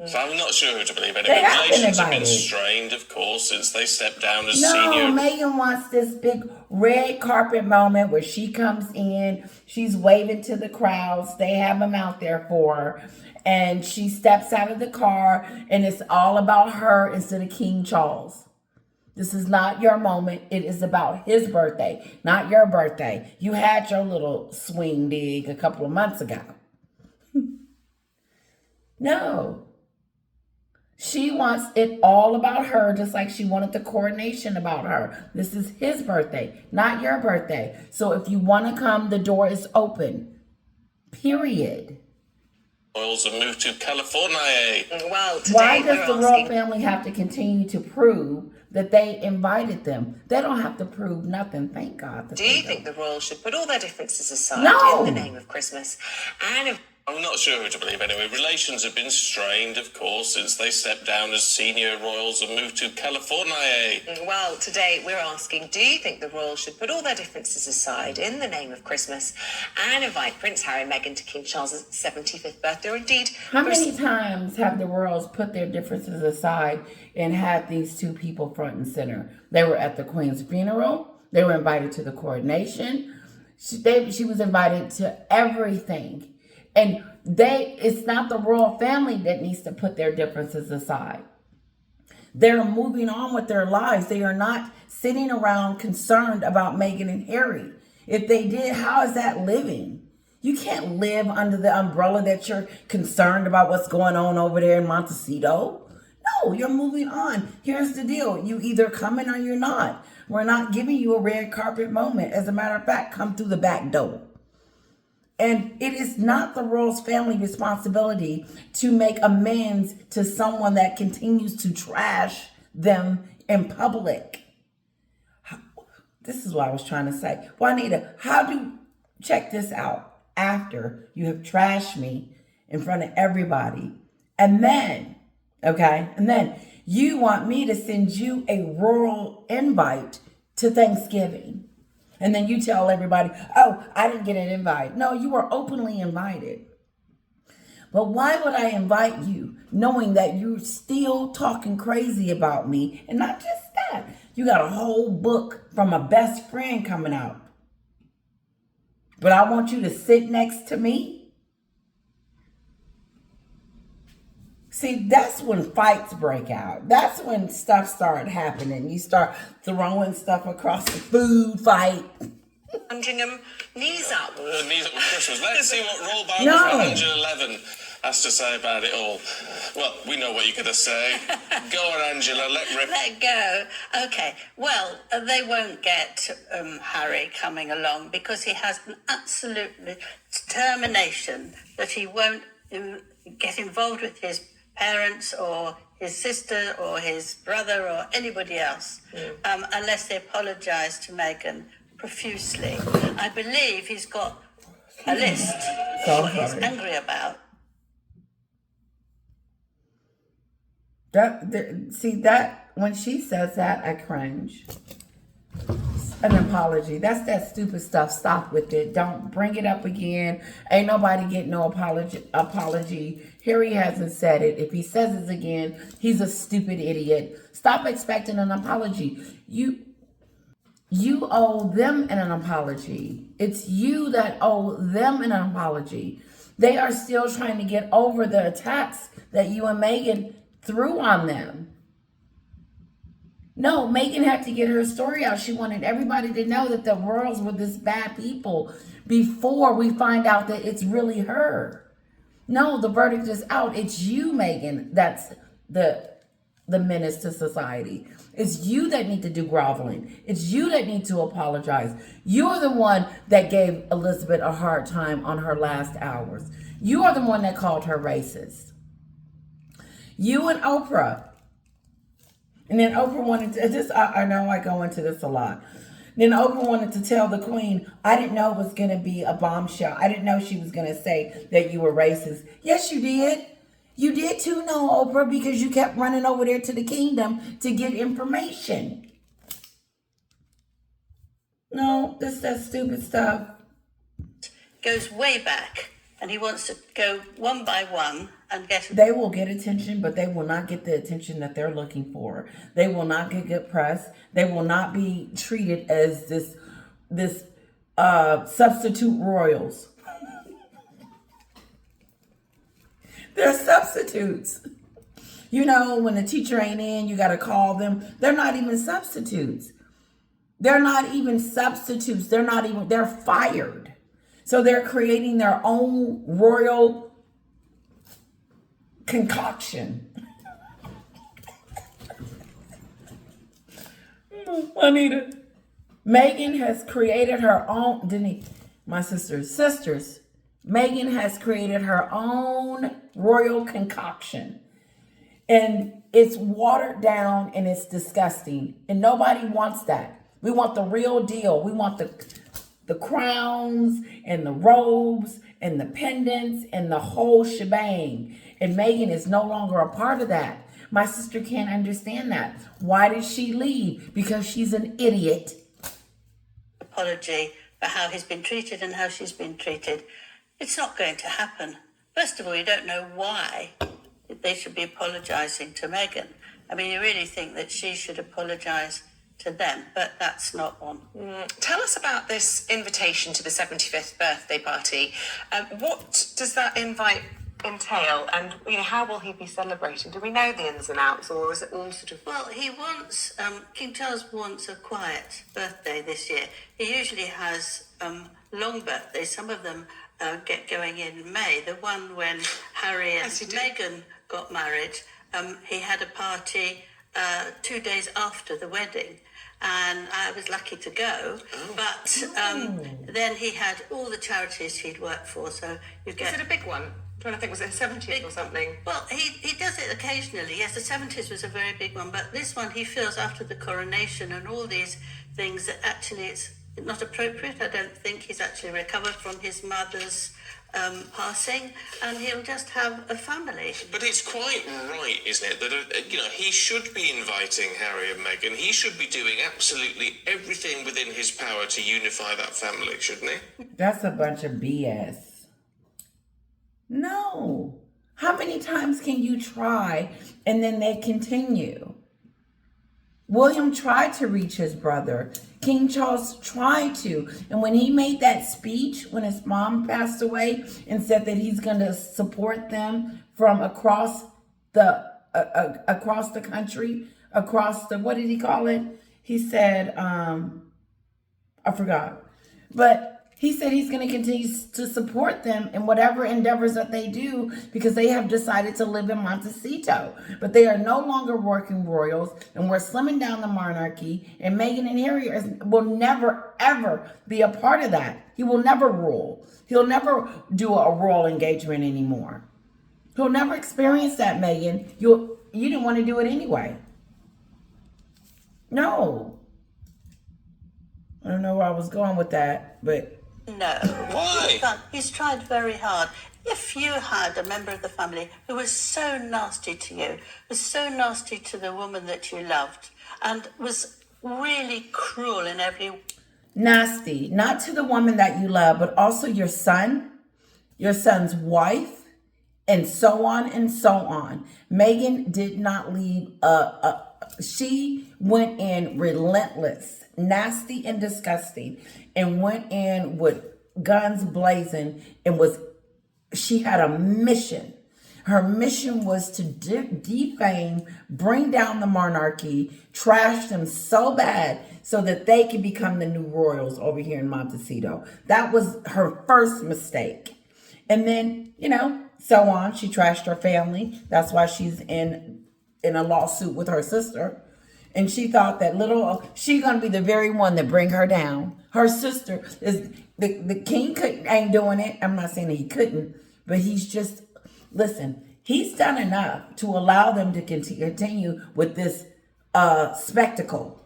[SPEAKER 3] So I'm not sure who to believe anyway.
[SPEAKER 1] They have been
[SPEAKER 3] Relations have been
[SPEAKER 1] invited.
[SPEAKER 3] strained, of course, since they stepped down as
[SPEAKER 1] No,
[SPEAKER 3] senior.
[SPEAKER 1] Meghan wants this big red carpet moment where she comes in, she's waving to the crowds, they have them out there for her, and she steps out of the car, and it's all about her instead of King Charles. This is not your moment. It is about his birthday, not your birthday. You had your little swing dig a couple of months ago. No. She wants it all about her, just like she wanted the coronation about her. This is his birthday, not your birthday. So if you want to come, the door is open. Period.
[SPEAKER 3] Royals have moved to California.
[SPEAKER 4] Well, today
[SPEAKER 1] Why does the
[SPEAKER 4] we're
[SPEAKER 1] royal
[SPEAKER 4] asking...
[SPEAKER 1] family have to continue to prove that they invited them? They don't have to prove nothing. Thank God.
[SPEAKER 4] Do you think the royals should put all their differences aside
[SPEAKER 1] No.
[SPEAKER 4] in the name of Christmas and...
[SPEAKER 3] I'm not sure who to believe anyway. Relations have been strained, of course, since they stepped down as senior royals and moved to California.
[SPEAKER 4] Well, today we're asking, do you think the royals should put all their differences aside in the name of Christmas and invite Prince Harry and Meghan to King Charles's 75th birthday, or indeed...
[SPEAKER 1] How many times have the royals put their differences aside and had these two people front and center? They were at the Queen's funeral. They were invited to the coronation. She was invited to everything. And it's not the royal family that needs to put their differences aside. They're moving on with their lives. They are not sitting around concerned about Meghan and Harry. If they did, how is that living? You can't live under the umbrella that you're concerned about what's going on over there in Montecito. No, you're moving on. Here's the deal. You either coming or you're not. We're not giving you a red carpet moment. As a matter of fact, come through the back door. And it is not the royals' family responsibility to make amends to someone that continues to trash them in public. This is what I was trying to say. Juanita, check this out. After you have trashed me in front of everybody, and then you want me to send you a royal invite to Thanksgiving. And then you tell everybody, oh, I didn't get an invite. No, you were openly invited. But why would I invite you knowing that you're still talking crazy about me? And not just that, you got a whole book from a best friend coming out. But I want you to sit next to me? See, that's when fights break out. That's when stuff started happening. You start throwing stuff across the food fight.
[SPEAKER 4] Sandringham, knees up.
[SPEAKER 3] Knees up with Christmas. Let's see what roll bar
[SPEAKER 1] No.
[SPEAKER 3] for 111. has to say about it all. Well, we know what you're going to say. Go on, Angela, let rip.
[SPEAKER 5] Let go. Okay. Well, they won't get Harry coming along because he has an absolute determination that he won't get involved with his parents or his sister or his brother or anybody else unless they apologise to Meghan profusely. I believe he's got a list of what he's angry about.
[SPEAKER 1] That when she says that, I cringe. An apology. That's that stupid stuff. Stop with it. Don't bring it up again. Ain't nobody getting no apology. Harry hasn't said it. If he says it again, he's a stupid idiot. Stop expecting an apology. You owe them an apology. It's you that owe them an apology. They are still trying to get over the attacks that you and Meghan threw on them. No, Meghan had to get her story out. She wanted everybody to know that the royals were this bad people before we find out that it's really her. No, the verdict is out. It's you, Meghan, that's the menace to society. It's you that need to do groveling. It's you that need to apologize. You're the one that gave Elizabeth a hard time on her last hours. You are the one that called her racist. You and Oprah. And then Oprah wanted to, I know I go into this a lot. Then Oprah wanted to tell the queen, I didn't know it was going to be a bombshell. I didn't know she was going to say that you were racist. Yes, you did. You did too know, Oprah, because you kept running over there to the kingdom to get information. No, that stupid stuff.
[SPEAKER 5] Goes way back, and he wants to go one by one and get...
[SPEAKER 1] They will get attention, but they will not get the attention that they're looking for. They will not get good press. They will not be treated as this substitute royals. They're substitutes. You know, when the teacher ain't in, you got to call them. They're not even substitutes. They're fired. So they're creating their own royal concoction. Juanita. Meghan has created her own, my sisters. Meghan has created her own royal concoction. And it's watered down and it's disgusting. And nobody wants that. We want the real deal. We want the crowns and the robes and the pendants and the whole shebang. And Meghan is no longer a part of that. My sister can't understand that. Why did she leave? Because she's an idiot.
[SPEAKER 5] Apology for how he's been treated and how she's been treated. It's not going to happen. First of all, you don't know why they should be apologising to Meghan. I mean, you really think that she should apologise to them, but that's not one.
[SPEAKER 4] Tell us about this invitation to the 75th birthday party. What does that invite entail, and how will he be celebrating? Do we know the ins and outs, or is it all sort of...
[SPEAKER 5] Well, he wants, King Charles wants a quiet birthday this year. He usually has long birthdays. Some of them get going in May. The one when Harry and Meghan got married, he had a party 2 days after the wedding. And I was lucky to go, but then he had all the charities he'd worked for, so you get...
[SPEAKER 4] Is it a big one? I'm trying to think, was it a 70th or something?
[SPEAKER 5] Well, he does it occasionally. Yes, the 70s was a very big one, but this one he feels after the coronation and all these things that actually it's not appropriate. I don't think he's actually recovered from his mother's passing, and he'll just have a family.
[SPEAKER 3] But it's quite right, isn't it, that he should be inviting Harry and Meghan. He should be doing absolutely everything within his power to unify that family, shouldn't he?
[SPEAKER 1] That's a bunch of BS. No. How many times can you try and then they continue? William tried to reach his brother. King Charles tried to. And when he made that speech when his mom passed away and said that he's going to support them from across the country, across the, what did he call it? He said, I forgot. But He said he's going to continue to support them in whatever endeavors that they do because they have decided to live in Montecito. But they are no longer working royals, and we're slimming down the monarchy, and Meghan and Harry will never, ever be a part of that. He will never rule. He'll never do a royal engagement anymore. He'll never experience that, Meghan. You didn't want to do it anyway. No. I don't know where I was going with that, but...
[SPEAKER 5] No.
[SPEAKER 3] Why?
[SPEAKER 5] He's tried very hard. If you had a member of the family who was so nasty to you, was so nasty to the woman that you loved, and was really cruel in every...
[SPEAKER 1] Nasty, not to the woman that you love, but also your son, your son's wife, and so on and so on. Meghan did not leave she went in relentless, nasty and disgusting, and went in with guns blazing, and she had a mission. Her mission was to defame, bring down the monarchy, trash them so bad so that they could become the new royals over here in Montecito. That was her first mistake. And then, so on. She trashed her family. That's why she's in a lawsuit with her sister. And she thought that she's going to be the very one that bring her down. Her sister is, the king ain't doing it. I'm not saying that he couldn't, but he's just, listen, he's done enough to allow them to continue with this spectacle.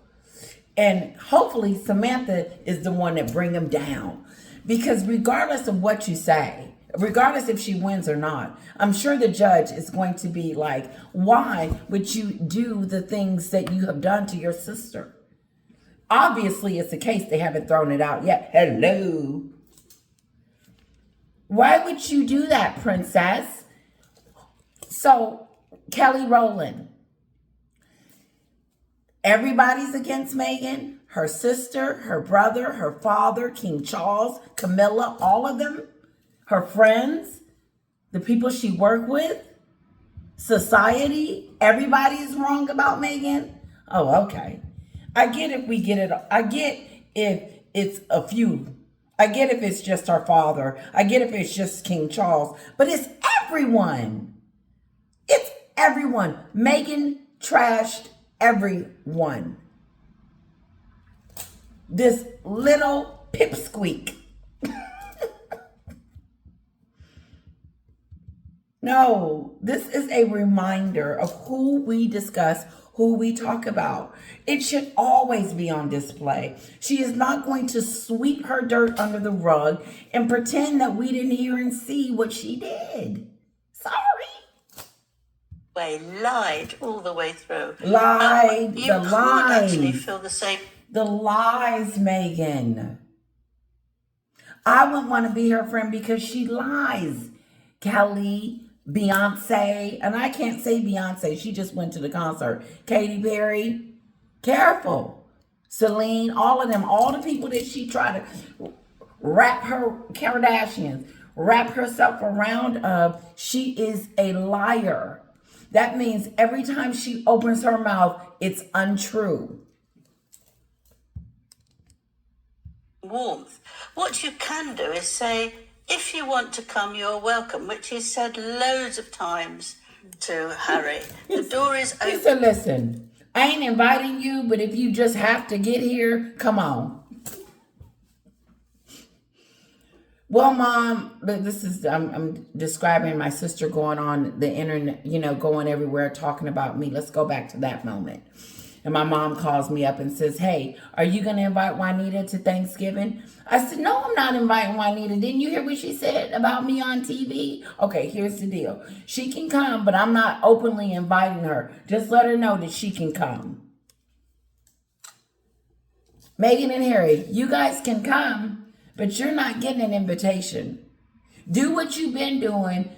[SPEAKER 1] And hopefully Samantha is the one that bring him down. Because regardless of what you say, regardless if she wins or not, I'm sure the judge is going to be like, why would you do the things that you have done to your sister? Obviously, it's a case. They haven't thrown it out yet. Hello. Why would you do that, princess? So, Kelly Rowland. Everybody's against Meghan. Her sister, her brother, her father, King Charles, Camilla, all of them. Her friends, the people she worked with, society, everybody's wrong about Meghan. Oh, okay. I get if we get it. I get if it's a few. I get if it's just her father. I get if it's just King Charles. But it's everyone. It's everyone. Meghan trashed everyone. This little pipsqueak. No, this is a reminder of who we discuss, who we talk about. It should always be on display. She is not going to sweep her dirt under the rug and pretend that we didn't hear and see what she did. Sorry.
[SPEAKER 5] Way lied all the way through.
[SPEAKER 1] Lied,
[SPEAKER 5] you
[SPEAKER 1] the
[SPEAKER 5] could
[SPEAKER 1] lies.
[SPEAKER 5] actually feel the same.
[SPEAKER 1] The lies, Meghan. I wouldn't want to be her friend because she lies. Kelly, Beyonce, and I can't say Beyonce, she just went to the concert. Katy Perry, careful. Celine, all of them, all the people that she tried to wrap her, Kardashians, wrap herself around of, she is a liar. That means every time she opens her mouth, it's untrue.
[SPEAKER 5] Warmth. What you can do is say, if you want to come, you're welcome, which he said loads of times to Harry. The door is open.
[SPEAKER 1] He said, listen, I ain't inviting you, but if you just have to get here, come on. Well, Mom, this is, I'm describing my sister going on the internet, going everywhere talking about me. Let's go back to that moment. And my mom calls me up and says, hey, are you going to invite Juanita to Thanksgiving? I said, no, I'm not inviting Juanita. Didn't you hear what she said about me on TV? Okay, here's the deal. She can come, but I'm not openly inviting her. Just let her know that she can come. Meghan and Harry, you guys can come, but you're not getting an invitation. Do what you've been doing.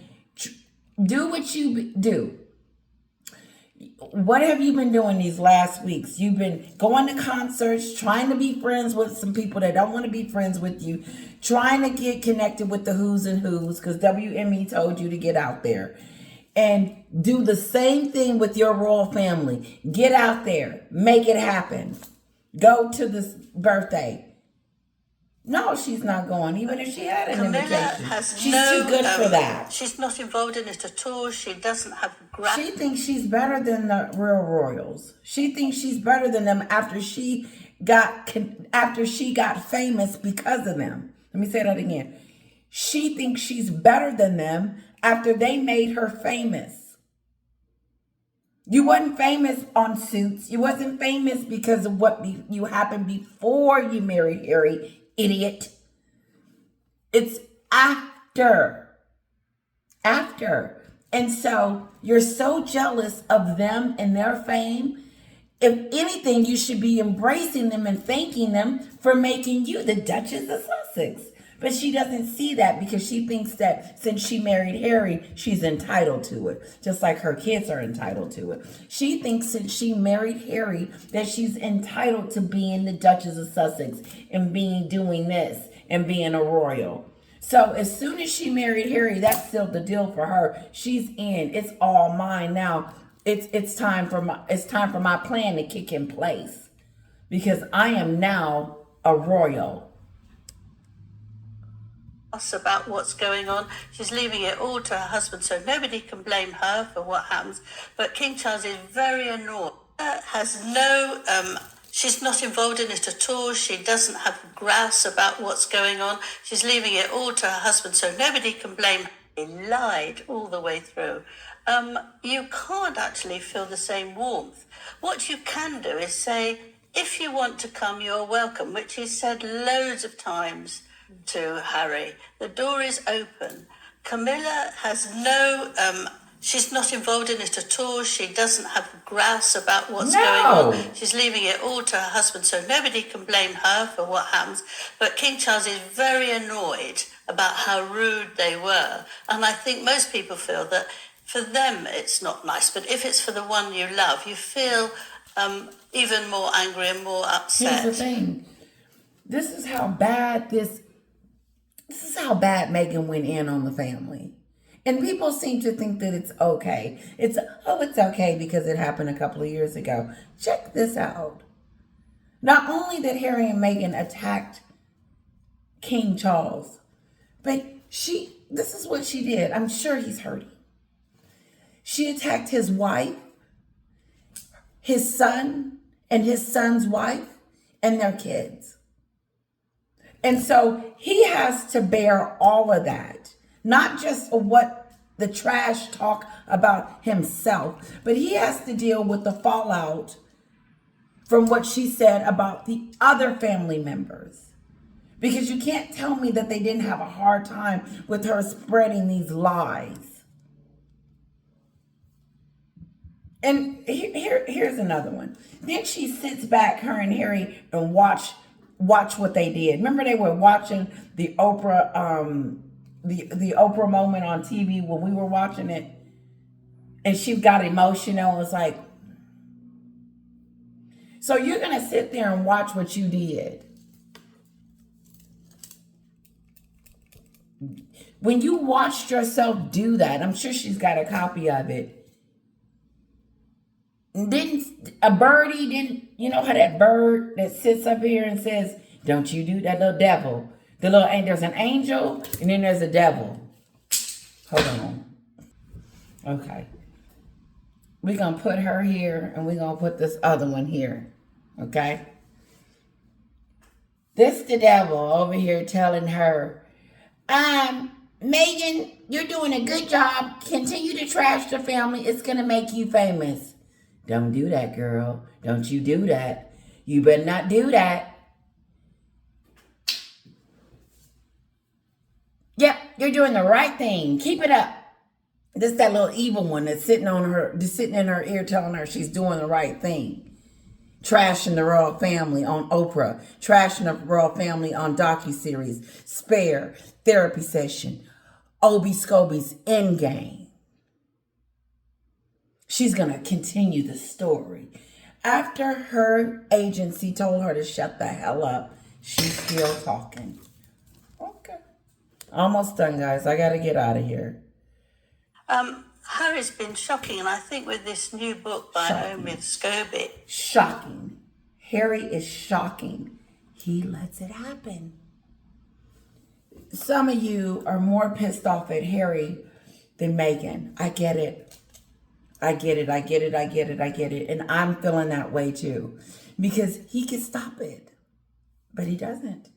[SPEAKER 1] Do what you do. What have you been doing these last weeks? You've been going to concerts, trying to be friends with some people that don't want to be friends with you, trying to get connected with the who's and who's, because WME told you to get out there. And do the same thing with your royal family. Get out there. Make it happen. Go to this birthday. No, she's not going, even if she had an
[SPEAKER 5] Camilla
[SPEAKER 1] invitation.
[SPEAKER 5] has
[SPEAKER 1] She's
[SPEAKER 5] no.
[SPEAKER 1] too good for that.
[SPEAKER 5] She's not involved in it at all. She doesn't have
[SPEAKER 1] She thinks she's better than the real royals. She thinks she's better than them after she got famous because of them. Let me say that again. She thinks she's better than them after they made her famous. You wasn't famous on Suits. You wasn't famous because of what you happened before you married Harry, idiot. It's after. And so you're so jealous of them and their fame. If anything, you should be embracing them and thanking them for making you the Duchess of Sussex. But she doesn't see that because she thinks that since she married Harry, she's entitled to it, just like her kids are entitled to it. She thinks since she married Harry that she's entitled to being the Duchess of Sussex and doing this and being a royal. So as soon as she married Harry, that sealed the deal for her. She's in. It's all mine now. It's time for my plan to kick in place because I am now a royal.
[SPEAKER 5] About what's going on. She's leaving it all to her husband, so nobody can blame her for what happens. But King Charles is very annoyed. She's not involved in it at all. She doesn't have grouse about what's going on. She's leaving it all to her husband, so nobody can blame her. He lied all the way through. You can't actually feel the same warmth. What you can do is say, if you want to come, you're welcome, which he said loads of times to Harry. The door is open. Camilla has she's not involved in it at all. She doesn't have grouse about what's going on. She's leaving it all to her husband, so nobody can blame her for what happens. But King Charles is very annoyed about how rude they were. And I think most people feel that for them it's not nice, but if it's for the one you love, you feel even more angry and more upset.
[SPEAKER 1] Here's the thing. This is how bad Meghan went in on the family. And people seem to think that it's okay. It's okay because it happened a couple of years ago. Check this out. Not only did Harry and Meghan attack King Charles, but this is what she did. I'm sure he's hurting. She attacked his wife, his son, and his son's wife, and their kids. And so he has to bear all of that. Not just what the trash talk about himself, but he has to deal with the fallout from what she said about the other family members. Because you can't tell me that they didn't have a hard time with her spreading these lies. And here's another one. Then she sits back, her and Harry, and watch what they did. Remember they were watching the Oprah the Oprah moment on TV when we were watching it, and she got emotional and was like, so you're gonna sit there and watch what you did. When you watched yourself do that, I'm sure she's got a copy of it. You know how that bird that sits up here and says, don't you do that, little devil. There's an angel and then there's a devil. Hold on. Okay. We're going to put her here and we're going to put this other one here. Okay. This the devil over here telling her, Meghan, you're doing a good job. Continue to trash the family. It's going to make you famous. Don't do that, girl. Don't you do that. You better not do that. Yep, you're doing the right thing. Keep it up. This is that little evil one that's sitting in her ear telling her she's doing the right thing. Trashing the royal family on Oprah. Trashing the royal family on docuseries. Spare. Therapy session. Obi Scobie's Endgame. She's going to continue the story. After her agency told her to shut the hell up, she's still talking. Okay. Almost done, guys. I got to get out of here.
[SPEAKER 5] Harry's been shocking, and I think with this new book by Obi Scobie.
[SPEAKER 1] Shocking. Harry is shocking. He lets it happen. some of you are more pissed off at Harry than Meghan. I get it. I get it. I get it. I get it. I get it. And I'm feeling that way too. Because he could stop it. But he doesn't.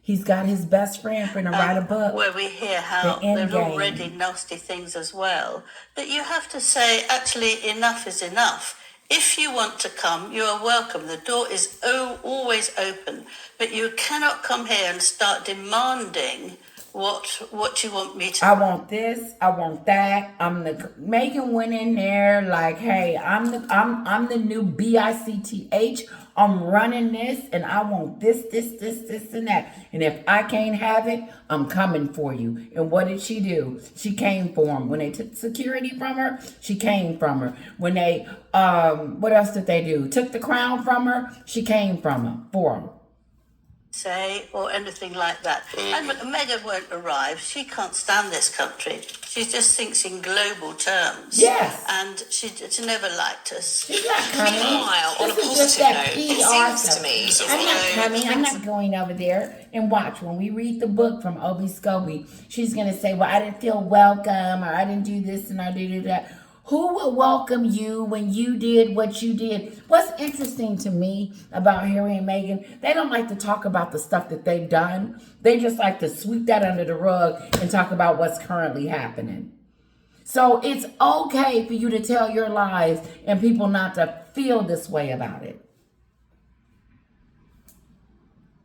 [SPEAKER 1] He's got his best friend for to write a book.
[SPEAKER 5] Where we hear how
[SPEAKER 1] The End
[SPEAKER 5] there are
[SPEAKER 1] Game.
[SPEAKER 5] already nasty things as well. That you have to say, actually, enough is enough. If you want to come, you are welcome. The door is always open. But you cannot come here and start demanding what you want me to.
[SPEAKER 1] I want this. I want that. Meghan went in there like, hey, I'm the new BICTH. I'm running this, and I want this, and that. And if I can't have it, I'm coming for you. And what did she do? She came for him. When they took security from her, she came from her. When they, what else did they do? Took the crown from her, she came from him, for him.
[SPEAKER 5] Say or anything like that. And Meghan won't arrive. She can't stand this country. She just thinks in global terms.
[SPEAKER 1] Yes.
[SPEAKER 5] And she never liked us.
[SPEAKER 1] She's not coming.
[SPEAKER 4] Meanwhile, on a
[SPEAKER 1] This is just
[SPEAKER 4] positive
[SPEAKER 1] that
[SPEAKER 4] note, it
[SPEAKER 1] PR
[SPEAKER 4] seems to me,
[SPEAKER 1] stuff. I'm not coming. I'm not going over there. And watch, when we read the book from Obi Scobie, she's going to say, well, I didn't feel welcome, or I didn't do this, and I did that. Who will welcome you when you did what you did? What's interesting to me about Harry and Meghan, they don't like to talk about the stuff that they've done. They just like to sweep that under the rug and talk about what's currently happening. So it's okay for you to tell your lies and people not to feel this way about it.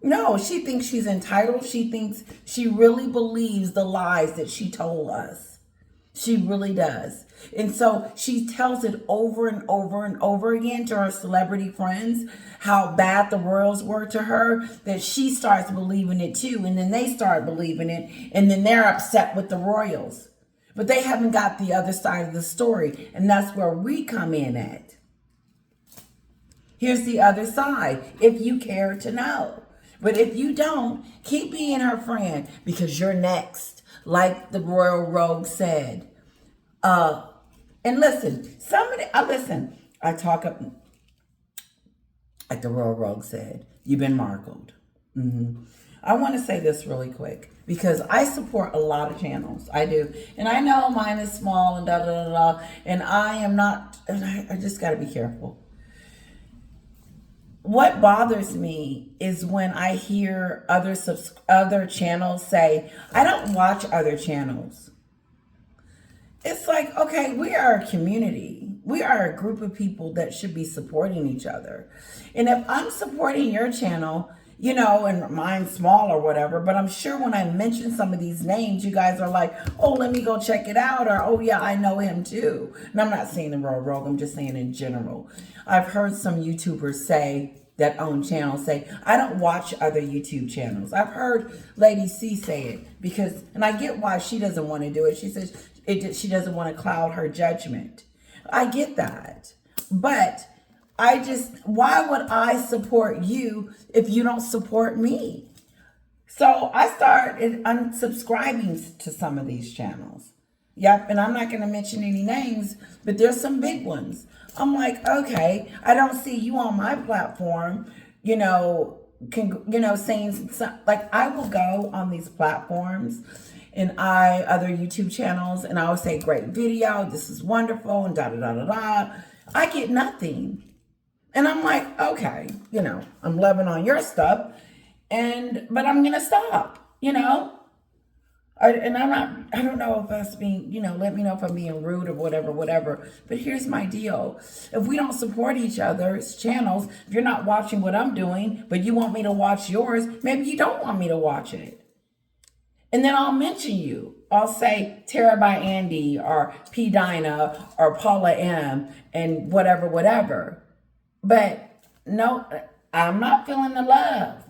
[SPEAKER 1] No, she thinks she's entitled. She really believes the lies that she told us. She really does. And so she tells it over and over and over again to her celebrity friends, how bad the royals were to her, that she starts believing it too. And then they start believing it. And then they're upset with the royals. But they haven't got the other side of the story. And that's where we come in at. Here's the other side, if you care to know. But if you don't, keep being her friend because you're next. Like the Royal Rogue said. And listen, I talk up, like the Royal Rogue said, you've been markled. I want to say this really quick because I support a lot of channels. I do. And I know mine is small and and I am not, and I just got to be careful. What bothers me is when I hear other channels say, I don't watch other channels. It's like, okay, we are a community. We are a group of people that should be supporting each other. And if I'm supporting your channel, you know, and mine's small or whatever, but I'm sure when I mention some of these names, you guys are like, oh, let me go check it out. Or, oh yeah, I know him too. And I'm not saying the Royal Rogue, I'm just saying in general. I've heard some YouTubers say, that own channels say, I don't watch other YouTube channels. I've heard Lady C say it because, and I get why she doesn't want to do it. She says she doesn't want to cloud her judgment. I get that. But why would I support you if you don't support me? So I started unsubscribing to some of these channels. Yep, and I'm not going to mention any names, but there's some big ones. I'm like, okay, I don't see you on my platform, saying like I will go on these platforms and other YouTube channels and I will say, great video, this is wonderful, and I get nothing. And I'm like, okay, I'm loving on your stuff, but I'm gonna stop, I don't know if that's being, let me know if I'm being rude or whatever. But here's my deal. If we don't support each other's channels, if you're not watching what I'm doing, but you want me to watch yours, maybe you don't want me to watch it. And then I'll mention you. I'll say Tara by Andy or P. Dinah or Paula M. and whatever. But no, I'm not feeling the love.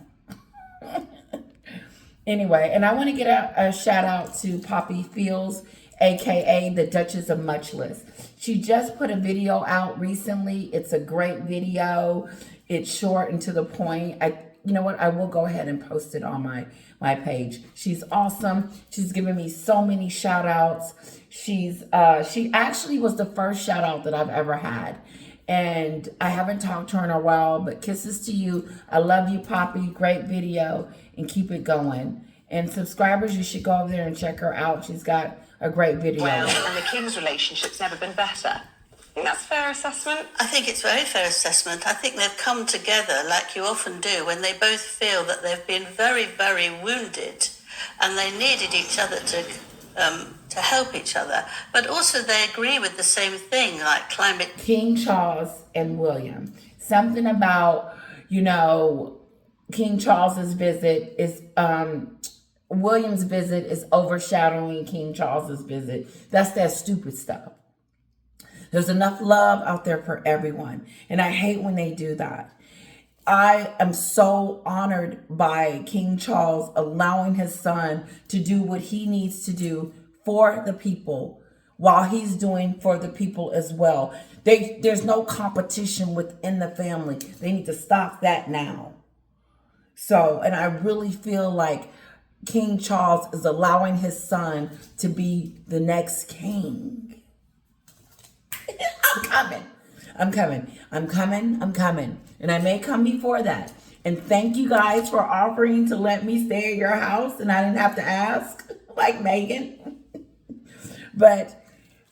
[SPEAKER 1] Anyway, and I want to get a shout out to Poppy Fields, aka the Duchess of Muchless. She just put a video out recently. It's a great video. It's short and to the point. You know what? I will go ahead and post it on my page. She's awesome. She's given me so many shout outs. She actually was the first shout out that I've ever had. And I haven't talked to her in a while, but kisses to you. I love you, Poppy. Great video, and keep it going. And subscribers, you should go over there and check her out. She's got a great video.
[SPEAKER 4] Well, and the King's relationship's never been better. I think that's a fair assessment.
[SPEAKER 5] I think it's a very fair assessment. I think they've come together like you often do when they both feel that they've been very, very wounded and they needed each other to help each other. But also they agree with the same thing, like climate.
[SPEAKER 1] King Charles and William. Something about, you know, King Charles's visit is, William's visit is overshadowing King Charles's visit. That's that stupid stuff. There's enough love out there for everyone. And I hate when they do that. I am so honored by King Charles allowing his son to do what he needs to do for the people while he's doing for the people as well. There's no competition within the family. They need to stop that now. So, and I really feel like King Charles is allowing his son to be the next king. I'm coming. And I may come before that. And thank you guys for offering to let me stay at your house and I didn't have to ask, like Maghen. But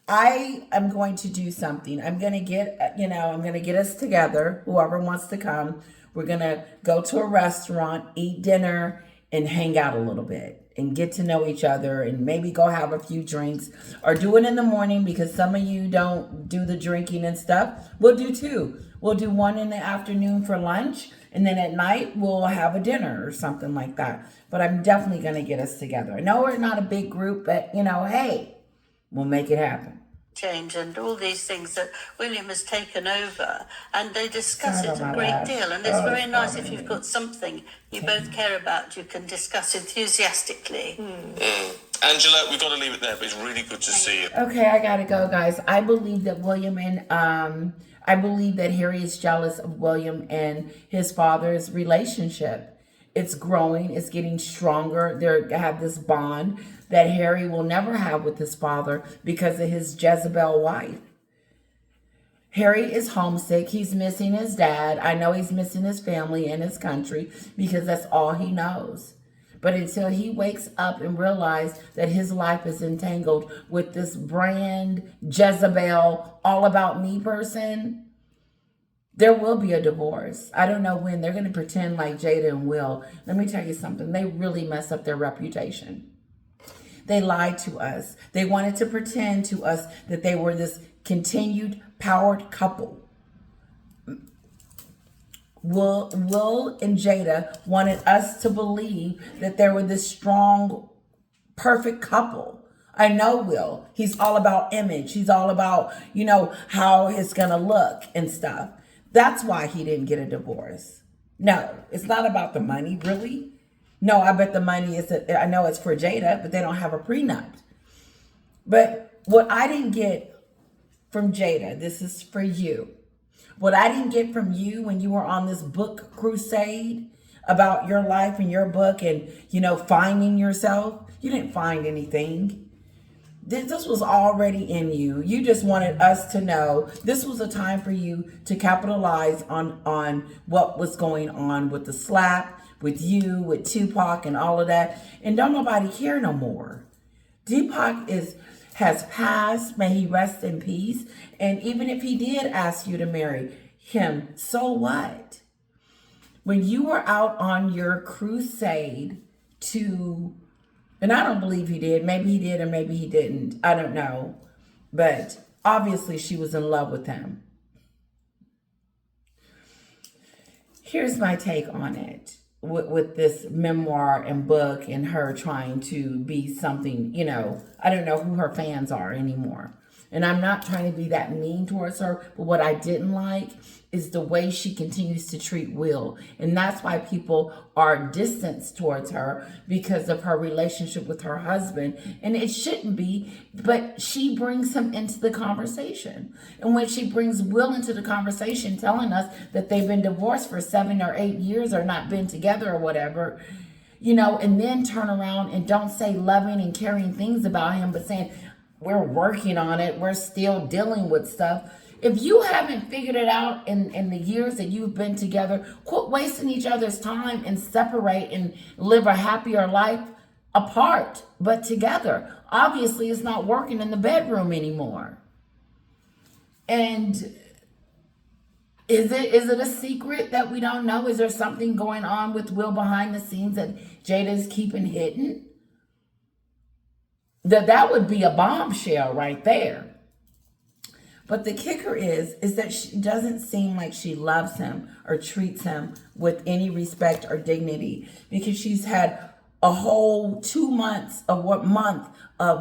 [SPEAKER 1] I am going to do something. I'm going to get us together, whoever wants to come. We're going to go to a restaurant, eat dinner, and hang out a little bit and get to know each other and maybe go have a few drinks or do it in the morning because some of you don't do the drinking and stuff. We'll do two. We'll do one in the afternoon for lunch and then at night we'll have a dinner or something like that. But I'm definitely going to get us together. I know we're not a big group, but hey, we'll make it happen.
[SPEAKER 5] Change and all these things that William has taken over, and they discuss it a great deal, and it's very nice if you've got something you both care about, you can discuss enthusiastically.
[SPEAKER 3] Angela, we've got to leave it there, but it's really good to see you.
[SPEAKER 1] Okay, I gotta go, guys. I believe that I believe that Harry is jealous of William and his father's relationship. It's growing, it's getting stronger. They have this bond that Harry will never have with his father because of his Jezebel wife. Harry is homesick. He's missing his dad. I know he's missing his family and his country because that's all he knows. But until he wakes up and realizes that his life is entangled with this brand Jezebel, all about me person, there will be a divorce. I don't know when. They're going to pretend like Jada and Will. Let me tell you something. They really mess up their reputation. They lied to us. They wanted to pretend to us that they were this continued powered couple. Will and Jada wanted us to believe that they were this strong, perfect couple. I know Will. He's all about image. He's all about, how it's going to look and stuff. That's why he didn't get a divorce. No, it's not about the money, really. No, I bet the money is, I know it's for Jada, but they don't have a prenup. But what I didn't get from Jada, this is for you. What I didn't get from you when you were on this book crusade about your life and your book and, finding yourself, you didn't find anything. This was already in you. You just wanted us to know this was a time for you to capitalize on what was going on with the slap, with you, with Tupac and all of that. And don't nobody care no more. Tupac has passed. May he rest in peace. And even if he did ask you to marry him, so what? When you were out on your crusade and I don't believe he did. Maybe he did or maybe he didn't. I don't know. But obviously she was in love with him. Here's my take on it. With this memoir and book and her trying to be something, I don't know who her fans are anymore. And I'm not trying to be that mean towards her, but what I didn't like is the way she continues to treat Will. And that's why people are distanced towards her because of her relationship with her husband. And it shouldn't be, but she brings him into the conversation. And when she brings Will into the conversation, telling us that they've been divorced for 7 or 8 years or not been together or whatever, and then turn around and don't say loving and caring things about him, but saying, we're working on it, we're still dealing with stuff. If you haven't figured it out in the years that you've been together, quit wasting each other's time and separate and live a happier life apart but together. Obviously, it's not working in the bedroom anymore. And is it a secret that we don't know? Is there something going on with Will behind the scenes that Jada is keeping hidden? That would be a bombshell right there. But the kicker is that she doesn't seem like she loves him or treats him with any respect or dignity, because she's had a whole 2 months of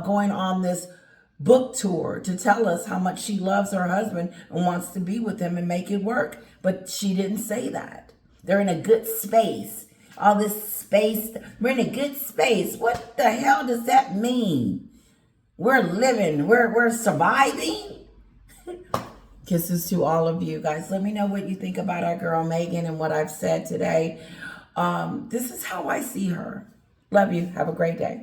[SPEAKER 1] going on this book tour to tell us how much she loves her husband and wants to be with him and make it work. But she didn't say that. They're in a good space. All this space, we're in a good space. What the hell does that mean? We're living, we're surviving. Kisses to all of you guys. Let me know what you think about our girl Maghen and what I've said today. This is how I see her. Love you. Have a great day.